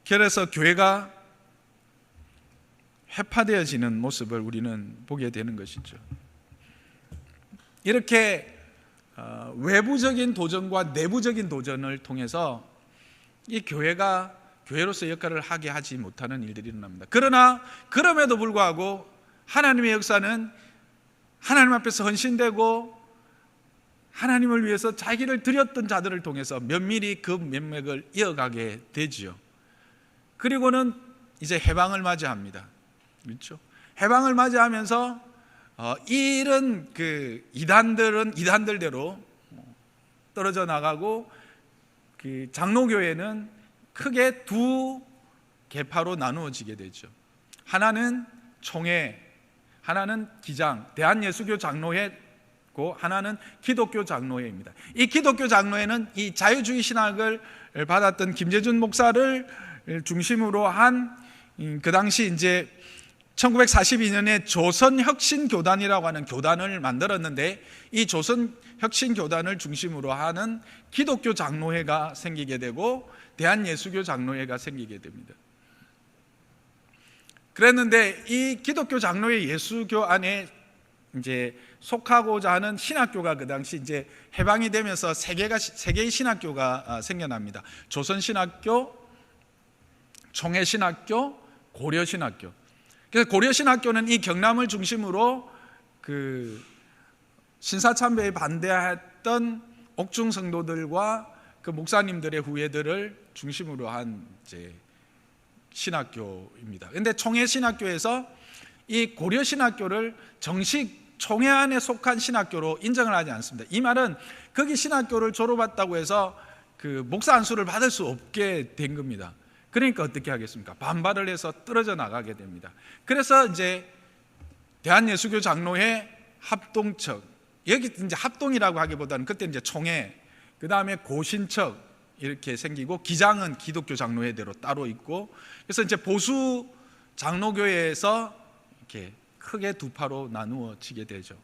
그래서 교회가 해파되어지는 모습을 우리는 보게 되는 것이죠. 이렇게 외부적인 도전과 내부적인 도전을 통해서 이 교회가 교회로서 역할을 하게 하지 못하는 일들이 일어납니다. 그러나 그럼에도 불구하고 하나님의 역사는 하나님 앞에서 헌신되고 하나님을 위해서 자기를 드렸던 자들을 통해서 면밀히 그 맥을 이어가게 되지요. 그리고는 이제 해방을 맞이합니다. 그렇죠? 해방을 맞이하면서 이런 그 이단들은 이단들대로 떨어져 나가고, 그 장로교회는 크게 두 계파로 나누어지게 되죠. 하나는 총회, 하나는 기장, 대한예수교 장로회고, 하나는 기독교 장로회입니다. 이 기독교 장로회는 이 자유주의 신학을 받았던 김재준 목사를 중심으로 한, 그 당시 이제 1942년에 조선혁신교단이라고 하는 교단을 만들었는데, 이 조선혁신교단을 중심으로 하는 기독교 장로회가 생기게 되고 대한예수교 장로회가 생기게 됩니다. 그랬는데 이 기독교 장로회 예수교 안에 이제 속하고자 하는 신학교가 그 당시 이제 해방이 되면서 세 개의 신학교가 생겨납니다. 조선신학교, 총회신학교, 고려신학교. 그래서 고려신학교는 이 경남을 중심으로 그 신사참배에 반대했던 옥중 성도들과 그 목사님들의 후예들을 중심으로 한 이제 신학교입니다. 그런데 총회신학교에서 이 고려신학교를 정식 총회 안에 속한 신학교로 인정을 하지 않습니다. 이 말은 거기 신학교를 졸업했다고 해서 그 목사 안수를 받을 수 없게 된 겁니다. 그러니까 어떻게 하겠습니까? 반발을 해서 떨어져 나가게 됩니다. 그래서 이제 대한예수교 장로회 합동척, 여기 이제 합동이라고 하기보다는 그때 이제 총회, 그 다음에 고신척, 이렇게 생기고 기장은 기독교 장로회대로 따로 있고, 그래서 이제 보수 장로교회에서 이렇게 크게 두 파로 나누어지게 되죠.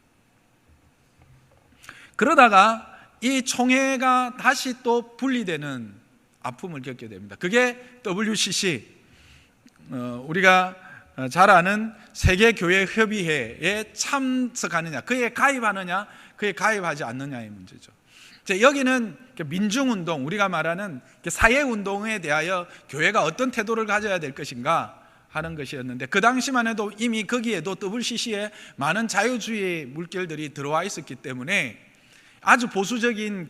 그러다가 이 총회가 다시 또 분리되는 아픔을 겪게 됩니다. 그게 WCC, 우리가 잘 아는 세계교회협의회에 참석하느냐, 그에 가입하느냐, 그에 가입하지 않느냐의 문제죠. 여기는 민중운동, 우리가 말하는 사회운동에 대하여 교회가 어떤 태도를 가져야 될 것인가 하는 것이었는데, 그 당시만 해도 이미 거기에도 WCC에 많은 자유주의 물결들이 들어와 있었기 때문에 아주 보수적인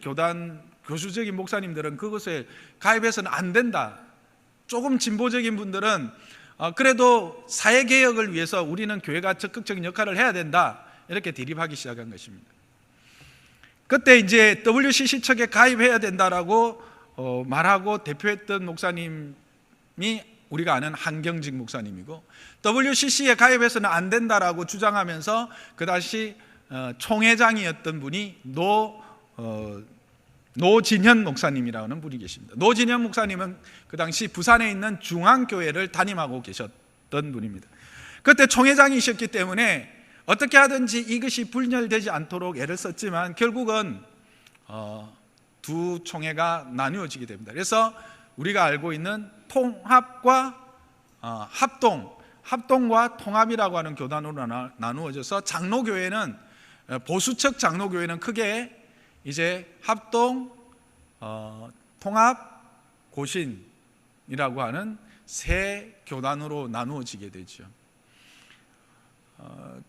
교수적인 목사님들은 그것에 가입해서는 안 된다. 조금 진보적인 분들은 그래도 사회개혁을 위해서 우리는 교회가 적극적인 역할을 해야 된다, 이렇게 대립하기 시작한 것입니다. 그때 이제 WCC 측에 가입해야 된다라고 말하고 대표했던 목사님이 우리가 아는 한경직 목사님이고, WCC에 가입해서는 안 된다라고 주장하면서 그 당시 총회장이었던 분이 노진현 목사님이라고 하는 분이 계십니다. 노진현 목사님은 그 당시 부산에 있는 중앙교회를 담임하고 계셨던 분입니다. 그때 총회장이셨기 때문에 어떻게 하든지 이것이 분열되지 않도록 애를 썼지만 결국은 두 총회가 나누어지게 됩니다. 그래서 우리가 알고 있는 통합과 합동과 통합이라고 하는 교단으로 나누어져서, 장로교회는 보수측 장로교회는 크게 이제 합동, 통합, 고신이라고 하는 세 교단으로 나누어지게 되죠.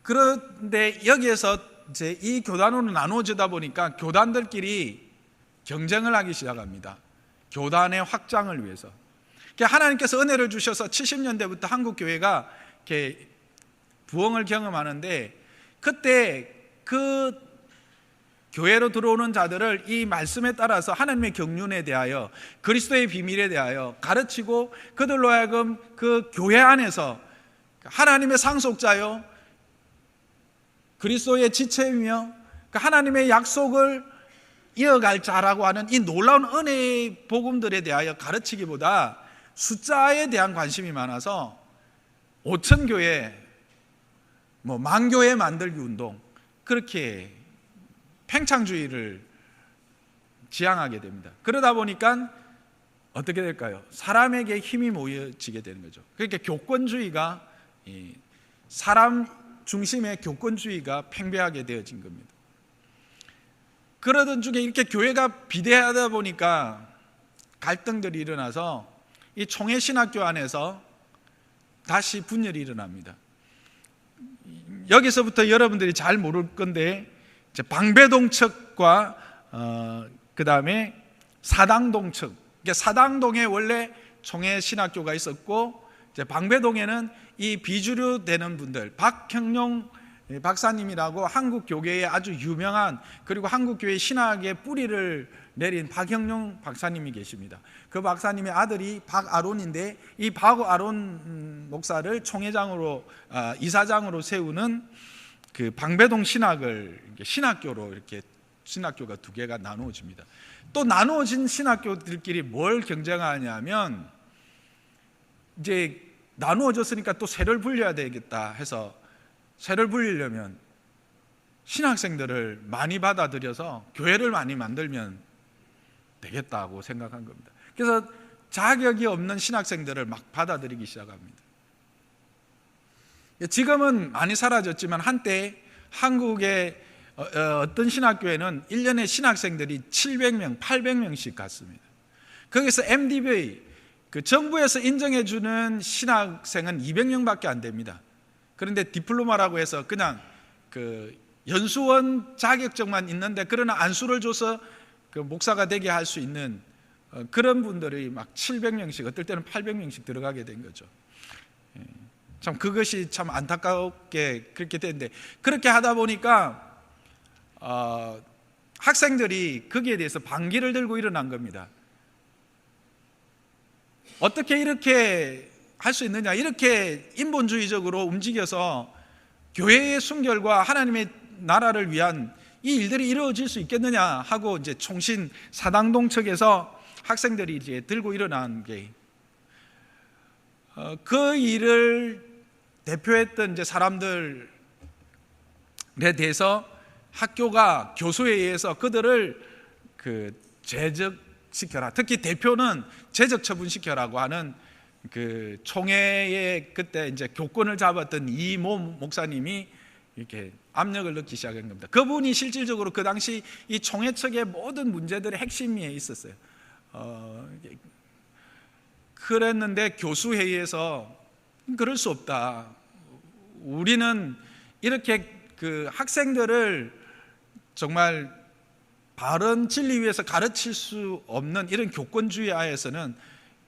그런데 여기에서 이제 이 교단으로 나누어지다 보니까 교단들끼리 경쟁을 하기 시작합니다. 교단의 확장을 위해서. 하나님께서 은혜를 주셔서 70년대부터 한국 교회가 이렇게 부흥을 경험하는데, 그때 그 교회로 들어오는 자들을 이 말씀에 따라서 하나님의 경륜에 대하여, 그리스도의 비밀에 대하여 가르치고, 그들로 하여금 그 교회 안에서 하나님의 상속자요, 그리스도의 지체이며 하나님의 약속을 이어갈 자라고 하는 이 놀라운 은혜의 복음들에 대하여 가르치기보다 숫자에 대한 관심이 많아서 5천 교회, 만 교회 만들기 운동, 그렇게 팽창주의를 지향하게 됩니다. 그러다 보니까 어떻게 될까요? 사람에게 힘이 모여지게 되는 거죠. 그러니까 교권주의가, 사람 중심의 교권주의가 팽배하게 되어진 겁니다. 그러던 중에 이렇게 교회가 비대하다 보니까 갈등들이 일어나서 이 총회신학교 안에서 다시 분열이 일어납니다. 여기서부터 여러분들이 잘 모를 건데, 이제 방배동 측과 그 다음에 사당동 측, 그러니까 사당동에 원래 총회신학교가 있었고, 이제 방배동에는 이 비주류 되는 분들, 박형룡 박사님이라고 한국 교계의 아주 유명한, 그리고 한국 교회 신학의 뿌리를 내린 박형룡 박사님이 계십니다. 그 박사님의 아들이 박아론인데, 이 박아론 목사를 총회장으로, 이사장으로 세우는 그 방배동 신학을 신학교로, 이렇게 신학교가 두 개가 나누어집니다. 또 나누어진 신학교들끼리 뭘 경쟁하냐면, 이제 나누어졌으니까 또 세를 불려야 되겠다 해서, 세를 불리려면 신학생들을 많이 받아들여서 교회를 많이 만들면 되겠다고 생각한 겁니다. 그래서 자격이 없는 신학생들을 막 받아들이기 시작합니다. 지금은 많이 사라졌지만 한때 한국의 어떤 신학교에는 1년에 신학생들이 700명, 800명씩 갔습니다. 거기서 MDBA, 그 정부에서 인정해 주는 신학생은 200명밖에 안 됩니다. 그런데 디플로마라고 해서 그냥 그 연수원 자격증만 있는데, 그러나 안수를 줘서 그 목사가 되게 할 수 있는 그런 분들이 막 700명씩, 어떨 때는 800명씩 들어가게 된 거죠. 참 그것이 참 안타깝게 그렇게 됐는데, 그렇게 하다 보니까 학생들이 거기에 대해서 반기를 들고 일어난 겁니다. 어떻게 이렇게 할 수 있느냐, 이렇게 인본주의적으로 움직여서 교회의 순결과 하나님의 나라를 위한 이 일들이 이루어질 수 있겠느냐 하고, 이제 총신 사당동 측에서 학생들이 이제 들고 일어난 게 그 일을 대표했던 이제 사람들에 대해서 학교가 교수에 의해서 그들을 제적시켜라. 특히 대표는 제적 처분시켜라고 하는 그 총회에 그때 이제 교권을 잡았던 이모 목사님이 이렇게 압력을 넣기 시작한 겁니다. 그분이 실질적으로 그 당시 이 총회 측의 모든 문제들의 핵심에 있었어요. 그랬는데 교수회의에서 그럴 수 없다. 우리는 이렇게 그 학생들을 정말 바른 진리 위에서 가르칠 수 없는 이런 교권주의 하에서는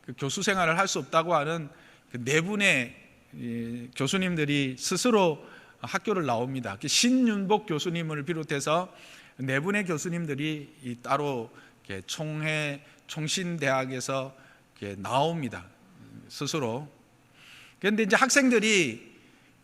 그 교수 생활을 할 수 없다고 하는 그 네 분의 교수님들이 스스로 학교를 나옵니다. 신윤복 교수님을 비롯해서 네 분의 교수님들이 따로 총신대학에서 나옵니다. 스스로. 그런데 이제 학생들이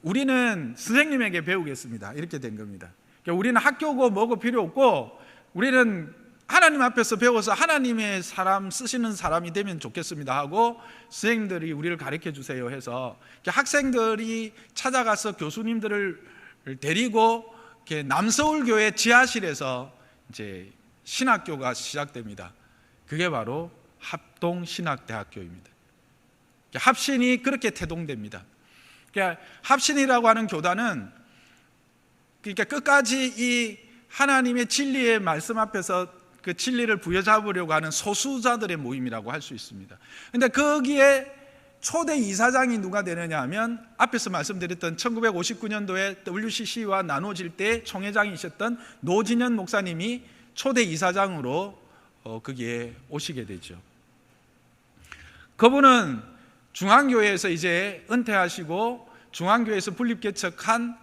우리는 선생님에게 배우겠습니다. 이렇게 된 겁니다. 우리는 학교고 뭐고 필요 없고 우리는 하나님 앞에서 배워서 하나님의 사람 쓰시는 사람이 되면 좋겠습니다 하고 선생님들이 우리를 가르쳐 주세요 해서 학생들이 찾아가서 교수님들을 데리고 남서울교회 지하실에서 이제 신학교가 시작됩니다. 그게 바로 합동신학대학교입니다. 합신이 그렇게 태동됩니다. 그러니까 합신이라고 하는 교단은 그러니까 끝까지 이 하나님의 진리의 말씀 앞에서 그 진리를 부여잡으려고 하는 소수자들의 모임이라고 할 수 있습니다. 그런데 거기에 초대 이사장이 누가 되느냐 하면 앞에서 말씀드렸던 1959년도에 WCC와 나눠질 때 총회장이셨던 노진현 목사님이 초대 이사장으로 거기에 오시게 되죠. 그분은 중앙교회에서 이제 은퇴하시고 중앙교회에서 분립개척한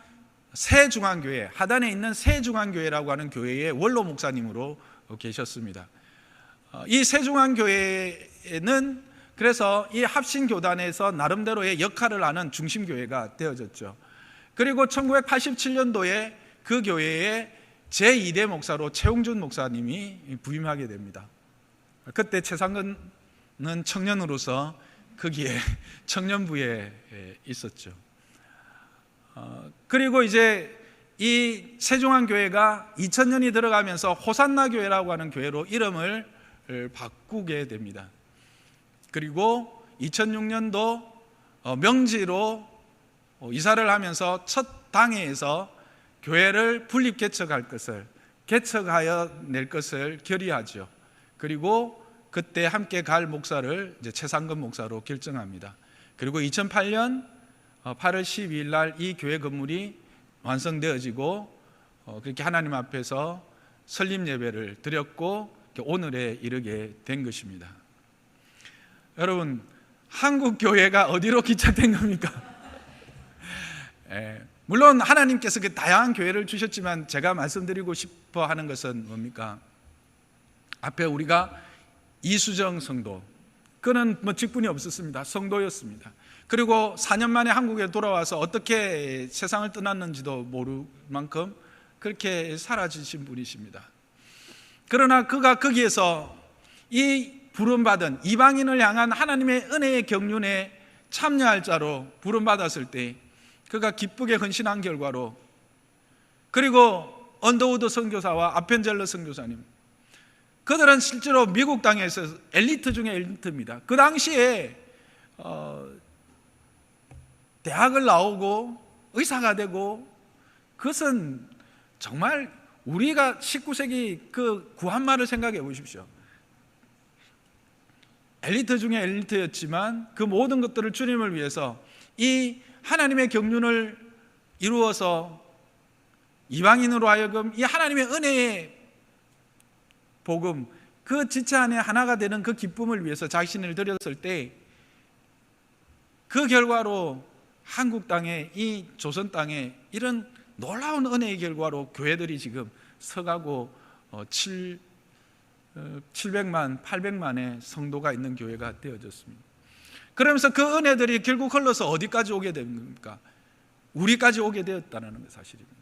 새중앙교회, 하단에 있는 새중앙교회라고 하는 교회의 원로 목사님으로 계셨습니다. 이 새중앙교회는 그래서 이 합신교단에서 나름대로의 역할을 하는 중심교회가 되어졌죠. 그리고 1987년도에 그 교회에 제2대 목사로 최홍준 목사님이 부임하게 됩니다. 그때 최상근은 청년으로서 거기에 청년부에 있었죠. 그리고 이제 이 세종안교회가 2000년이 들어가면서 호산나 교회라고 하는 교회로 이름을 바꾸게 됩니다. 그리고 2006년도 명지로 이사를 하면서 첫 당회에서 교회를 분립 개척할 것을 개척하여 낼 것을 결의하죠. 그리고 그때 함께 갈 목사를 이제 최상근 목사로 결정합니다. 그리고 2008년 8월 12일 날 이 교회 건물이 완성되어지고 그렇게 하나님 앞에서 설립 예배를 드렸고 오늘에 이르게 된 것입니다. 여러분, 한국 교회가 어디로 기착된 겁니까? 물론 하나님께서 그 다양한 교회를 주셨지만 제가 말씀드리고 싶어 하는 것은 뭡니까? 앞에 우리가 이수정 성도, 그는 뭐 직분이 없었습니다. 성도였습니다. 그리고 4년 만에 한국에 돌아와서 어떻게 세상을 떠났는지도 모를 만큼 그렇게 사라지신 분이십니다. 그러나 그가 거기에서 이 부름받은 이방인을 향한 하나님의 은혜의 경륜에 참여할 자로 부름받았을 때 그가 기쁘게 헌신한 결과로, 그리고 언더우드 선교사와 아펜젤러 선교사님, 그들은 실제로 미국 땅에서 엘리트 중에 엘리트입니다. 그 당시에 대학을 나오고 의사가 되고, 그것은 정말 우리가 19세기 그 구한말을 생각해 보십시오. 엘리트 중에 엘리트였지만 그 모든 것들을 주님을 위해서 이 하나님의 경륜을 이루어서 이방인으로 하여금 이 하나님의 은혜의 복음, 그 지체 안에 하나가 되는 그 기쁨을 위해서 자신을 드렸을 때 그 결과로 한국 땅에, 이 조선 땅에 이런 놀라운 은혜의 결과로 교회들이 지금 서가고 700만, 800만의 성도가 있는 교회가 되어졌습니다. 그러면서 그 은혜들이 결국 흘러서 어디까지 오게 됩니까? 우리까지 오게 되었다는 게 사실입니다.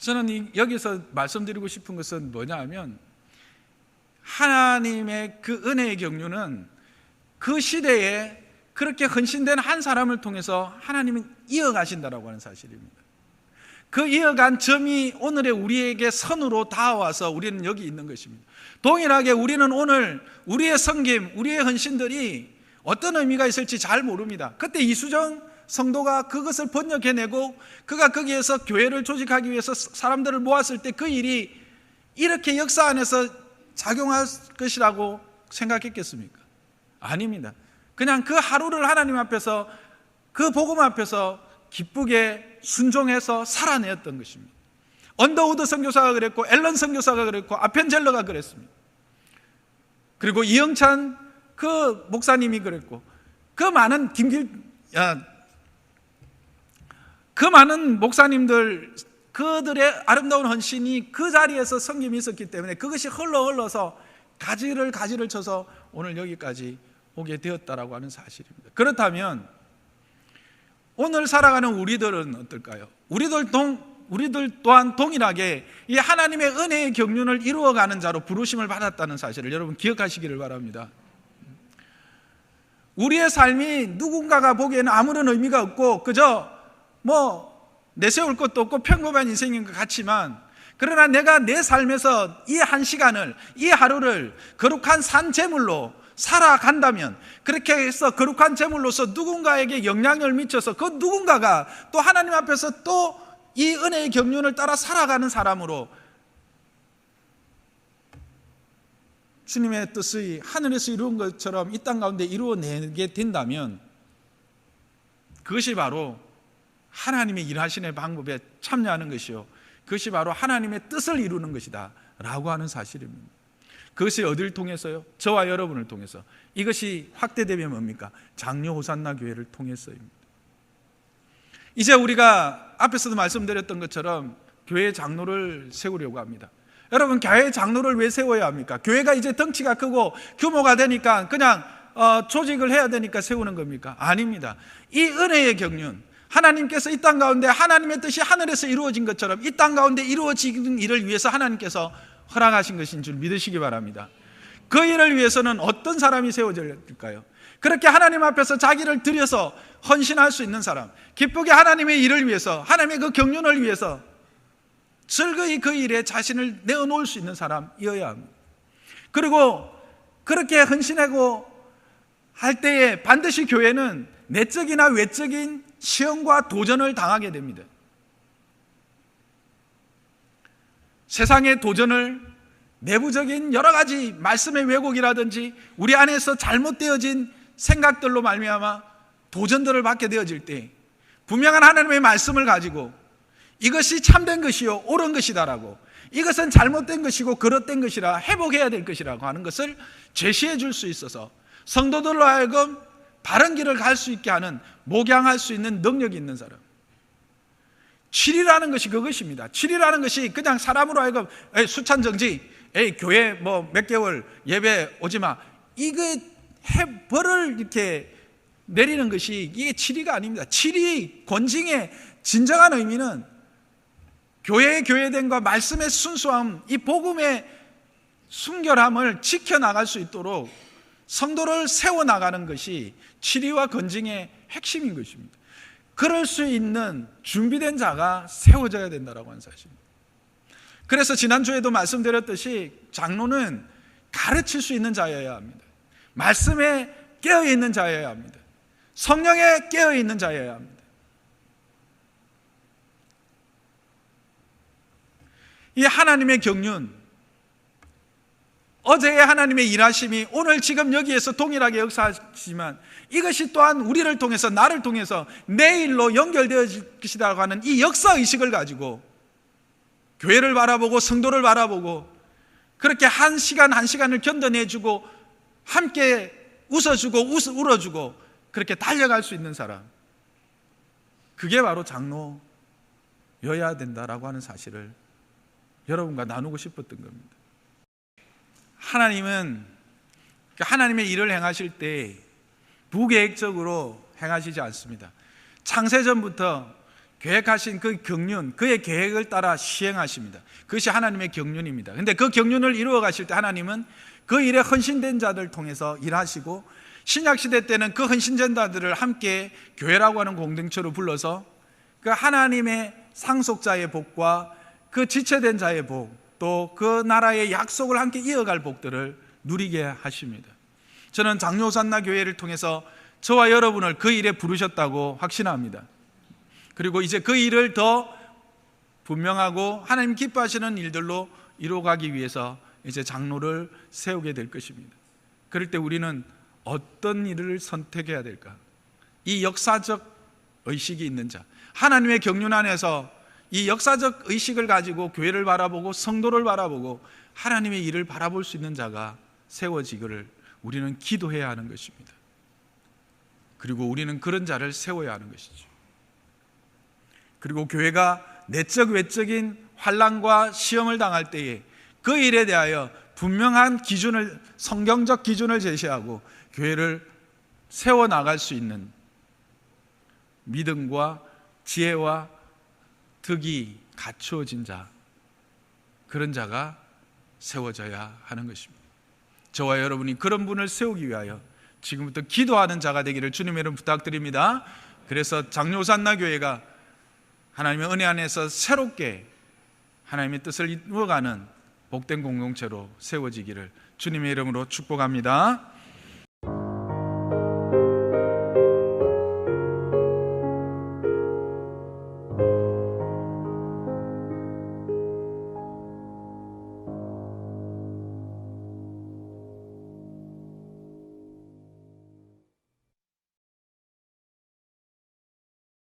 저는 여기서 말씀드리고 싶은 것은 뭐냐 하면, 하나님의 그 은혜의 경륜은 그 시대에 그렇게 헌신된 한 사람을 통해서 하나님은 이어가신다라고 하는 사실입니다. 그 이어간 점이 오늘의 우리에게 선으로 닿아와서 우리는 여기 있는 것입니다. 동일하게 우리는 오늘 우리의 섬김, 우리의 헌신들이 어떤 의미가 있을지 잘 모릅니다. 그때 이수정 성도가 그것을 번역해내고 그가 거기에서 교회를 조직하기 위해서 사람들을 모았을 때 그 일이 이렇게 역사 안에서 작용할 것이라고 생각했겠습니까? 아닙니다. 그냥 그 하루를 하나님 앞에서, 그 복음 앞에서 기쁘게 순종해서 살아내었던 것입니다. 언더우드 선교사가 그랬고, 앨런 선교사가 그랬고, 아펜젤러가 그랬습니다. 그리고 이영찬 그 목사님이 그랬고, 그 많은 목사님들, 그들의 아름다운 헌신이 그 자리에서 섬김이 있었기 때문에 그것이 흘러서 가지를 쳐서 오늘 여기까지 오게 되었다라고 하는 사실입니다. 그렇다면 오늘 살아가는 우리들은 어떨까요? 우리들 또한 동일하게 이 하나님의 은혜의 경륜을 이루어가는 자로 부르심을 받았다는 사실을 여러분 기억하시기를 바랍니다. 우리의 삶이 누군가가 보기에는 아무런 의미가 없고 그저 내세울 것도 없고 평범한 인생인 것 같지만, 그러나 내가 내 삶에서 이 한 시간을, 이 하루를 거룩한 산 제물로 살아간다면, 그렇게 해서 거룩한 제물로서 누군가에게 영향을 미쳐서 그 누군가가 또 하나님 앞에서 또 이 은혜의 경륜을 따라 살아가는 사람으로 주님의 뜻이 하늘에서 이루은 것처럼 이 땅 가운데 이루어내게 된다면, 그것이 바로 하나님의 일하시는 방법에 참여하는 것이요, 그것이 바로 하나님의 뜻을 이루는 것이다 라고 하는 사실입니다. 그것이 어디를 통해서요? 저와 여러분을 통해서. 이것이 확대되면 뭡니까? 장로 호산나 교회를 통해서입니다. 이제 우리가 앞에서도 말씀드렸던 것처럼 교회 장로를 세우려고 합니다. 여러분, 교회 장로를 왜 세워야 합니까? 교회가 이제 덩치가 크고 규모가 되니까 그냥 조직을 해야 되니까 세우는 겁니까? 아닙니다. 이 은혜의 경륜, 하나님께서 이 땅 가운데 하나님의 뜻이 하늘에서 이루어진 것처럼 이 땅 가운데 이루어지는 일을 위해서 하나님께서 허락하신 것인 줄 믿으시기 바랍니다. 그 일을 위해서는 어떤 사람이 세워져야 될까요? 그렇게 하나님 앞에서 자기를 들여서 헌신할 수 있는 사람, 기쁘게 하나님의 일을 위해서, 하나님의 그 경륜을 위해서 즐거이 그 일에 자신을 내어놓을 수 있는 사람이어야 합니다. 그리고 그렇게 헌신하고 할 때에 반드시 교회는 내적이나 외적인 시험과 도전을 당하게 됩니다. 세상의 도전을 내부적인 여러 가지 말씀의 왜곡이라든지 우리 안에서 잘못되어진 생각들로 말미암아 도전들을 받게 되어질 때, 분명한 하나님의 말씀을 가지고 이것이 참된 것이요 옳은 것이다라고, 이것은 잘못된 것이고 그릇된 것이라 회복해야 될 것이라고 하는 것을 제시해 줄 수 있어서 성도들로 하여금 바른 길을 갈 수 있게 하는, 목양할 수 있는 능력이 있는 사람. 7이라는 것이 그것입니다. 7이라는 것이 그냥 사람으로 하여금 수찬 정지, 교회 몇 개월 예배 오지 마, 이게 벌을 이렇게 내리는 것이 이게 7위가 아닙니다. 7위 권징의 진정한 의미는 교회의 교회됨과 말씀의 순수함, 이 복음의 순결함을 지켜나갈 수 있도록 성도를 세워나가는 것이 7위와 권징의 핵심인 것입니다. 그럴 수 있는 준비된 자가 세워져야 된다고 하는 사실입니다. 그래서 지난주에도 말씀드렸듯이 장로는 가르칠 수 있는 자여야 합니다. 말씀에 깨어있는 자여야 합니다. 성령에 깨어있는 자여야 합니다. 이 하나님의 경륜, 어제의 하나님의 일하심이 오늘 지금 여기에서 동일하게 역사하시지만 이것이 또한 우리를 통해서, 나를 통해서 내일로 연결되어질 것이라고 하는 이 역사의식을 가지고 교회를 바라보고 성도를 바라보고 그렇게 한 시간 한 시간을 견뎌내주고 함께 웃어주고 울어주고 그렇게 달려갈 수 있는 사람, 그게 바로 장로여야 된다라고 하는 사실을 여러분과 나누고 싶었던 겁니다. 하나님은 하나님의 일을 행하실 때 부계획적으로 행하시지 않습니다. 창세전부터 계획하신 그 경륜, 그의 계획을 따라 시행하십니다. 그것이 하나님의 경륜입니다. 근데 그 경륜을 이루어 가실 때 하나님은 그 일에 헌신된 자들 통해서 일하시고, 신약시대 때는 그 헌신된 자들을 함께 교회라고 하는 공동체로 불러서 그 하나님의 상속자의 복과 그 지체된 자의 복, 또 그 나라의 약속을 함께 이어갈 복들을 누리게 하십니다. 저는 장로산나 교회를 통해서 저와 여러분을 그 일에 부르셨다고 확신합니다. 그리고 이제 그 일을 더 분명하고 하나님 기뻐하시는 일들로 이루어가기 위해서 이제 장로를 세우게 될 것입니다. 그럴 때 우리는 어떤 일을 선택해야 될까? 이 역사적 의식이 있는 자, 하나님의 경륜 안에서 이 역사적 의식을 가지고 교회를 바라보고 성도를 바라보고 하나님의 일을 바라볼 수 있는 자가 세워지기를 우리는 기도해야 하는 것입니다. 그리고 우리는 그런 자를 세워야 하는 것이죠. 그리고 교회가 내적 외적인 환난과 시험을 당할 때에 그 일에 대하여 분명한 기준을, 성경적 기준을 제시하고 교회를 세워나갈 수 있는 믿음과 지혜와 덕이 갖추어진 자, 그런 자가 세워져야 하는 것입니다. 저와 여러분이 그런 분을 세우기 위하여 지금부터 기도하는 자가 되기를 주님의 이름 부탁드립니다. 그래서 장로산나교회가 하나님의 은혜 안에서 새롭게 하나님의 뜻을 이루어가는 복된 공동체로 세워지기를 주님의 이름으로 축복합니다.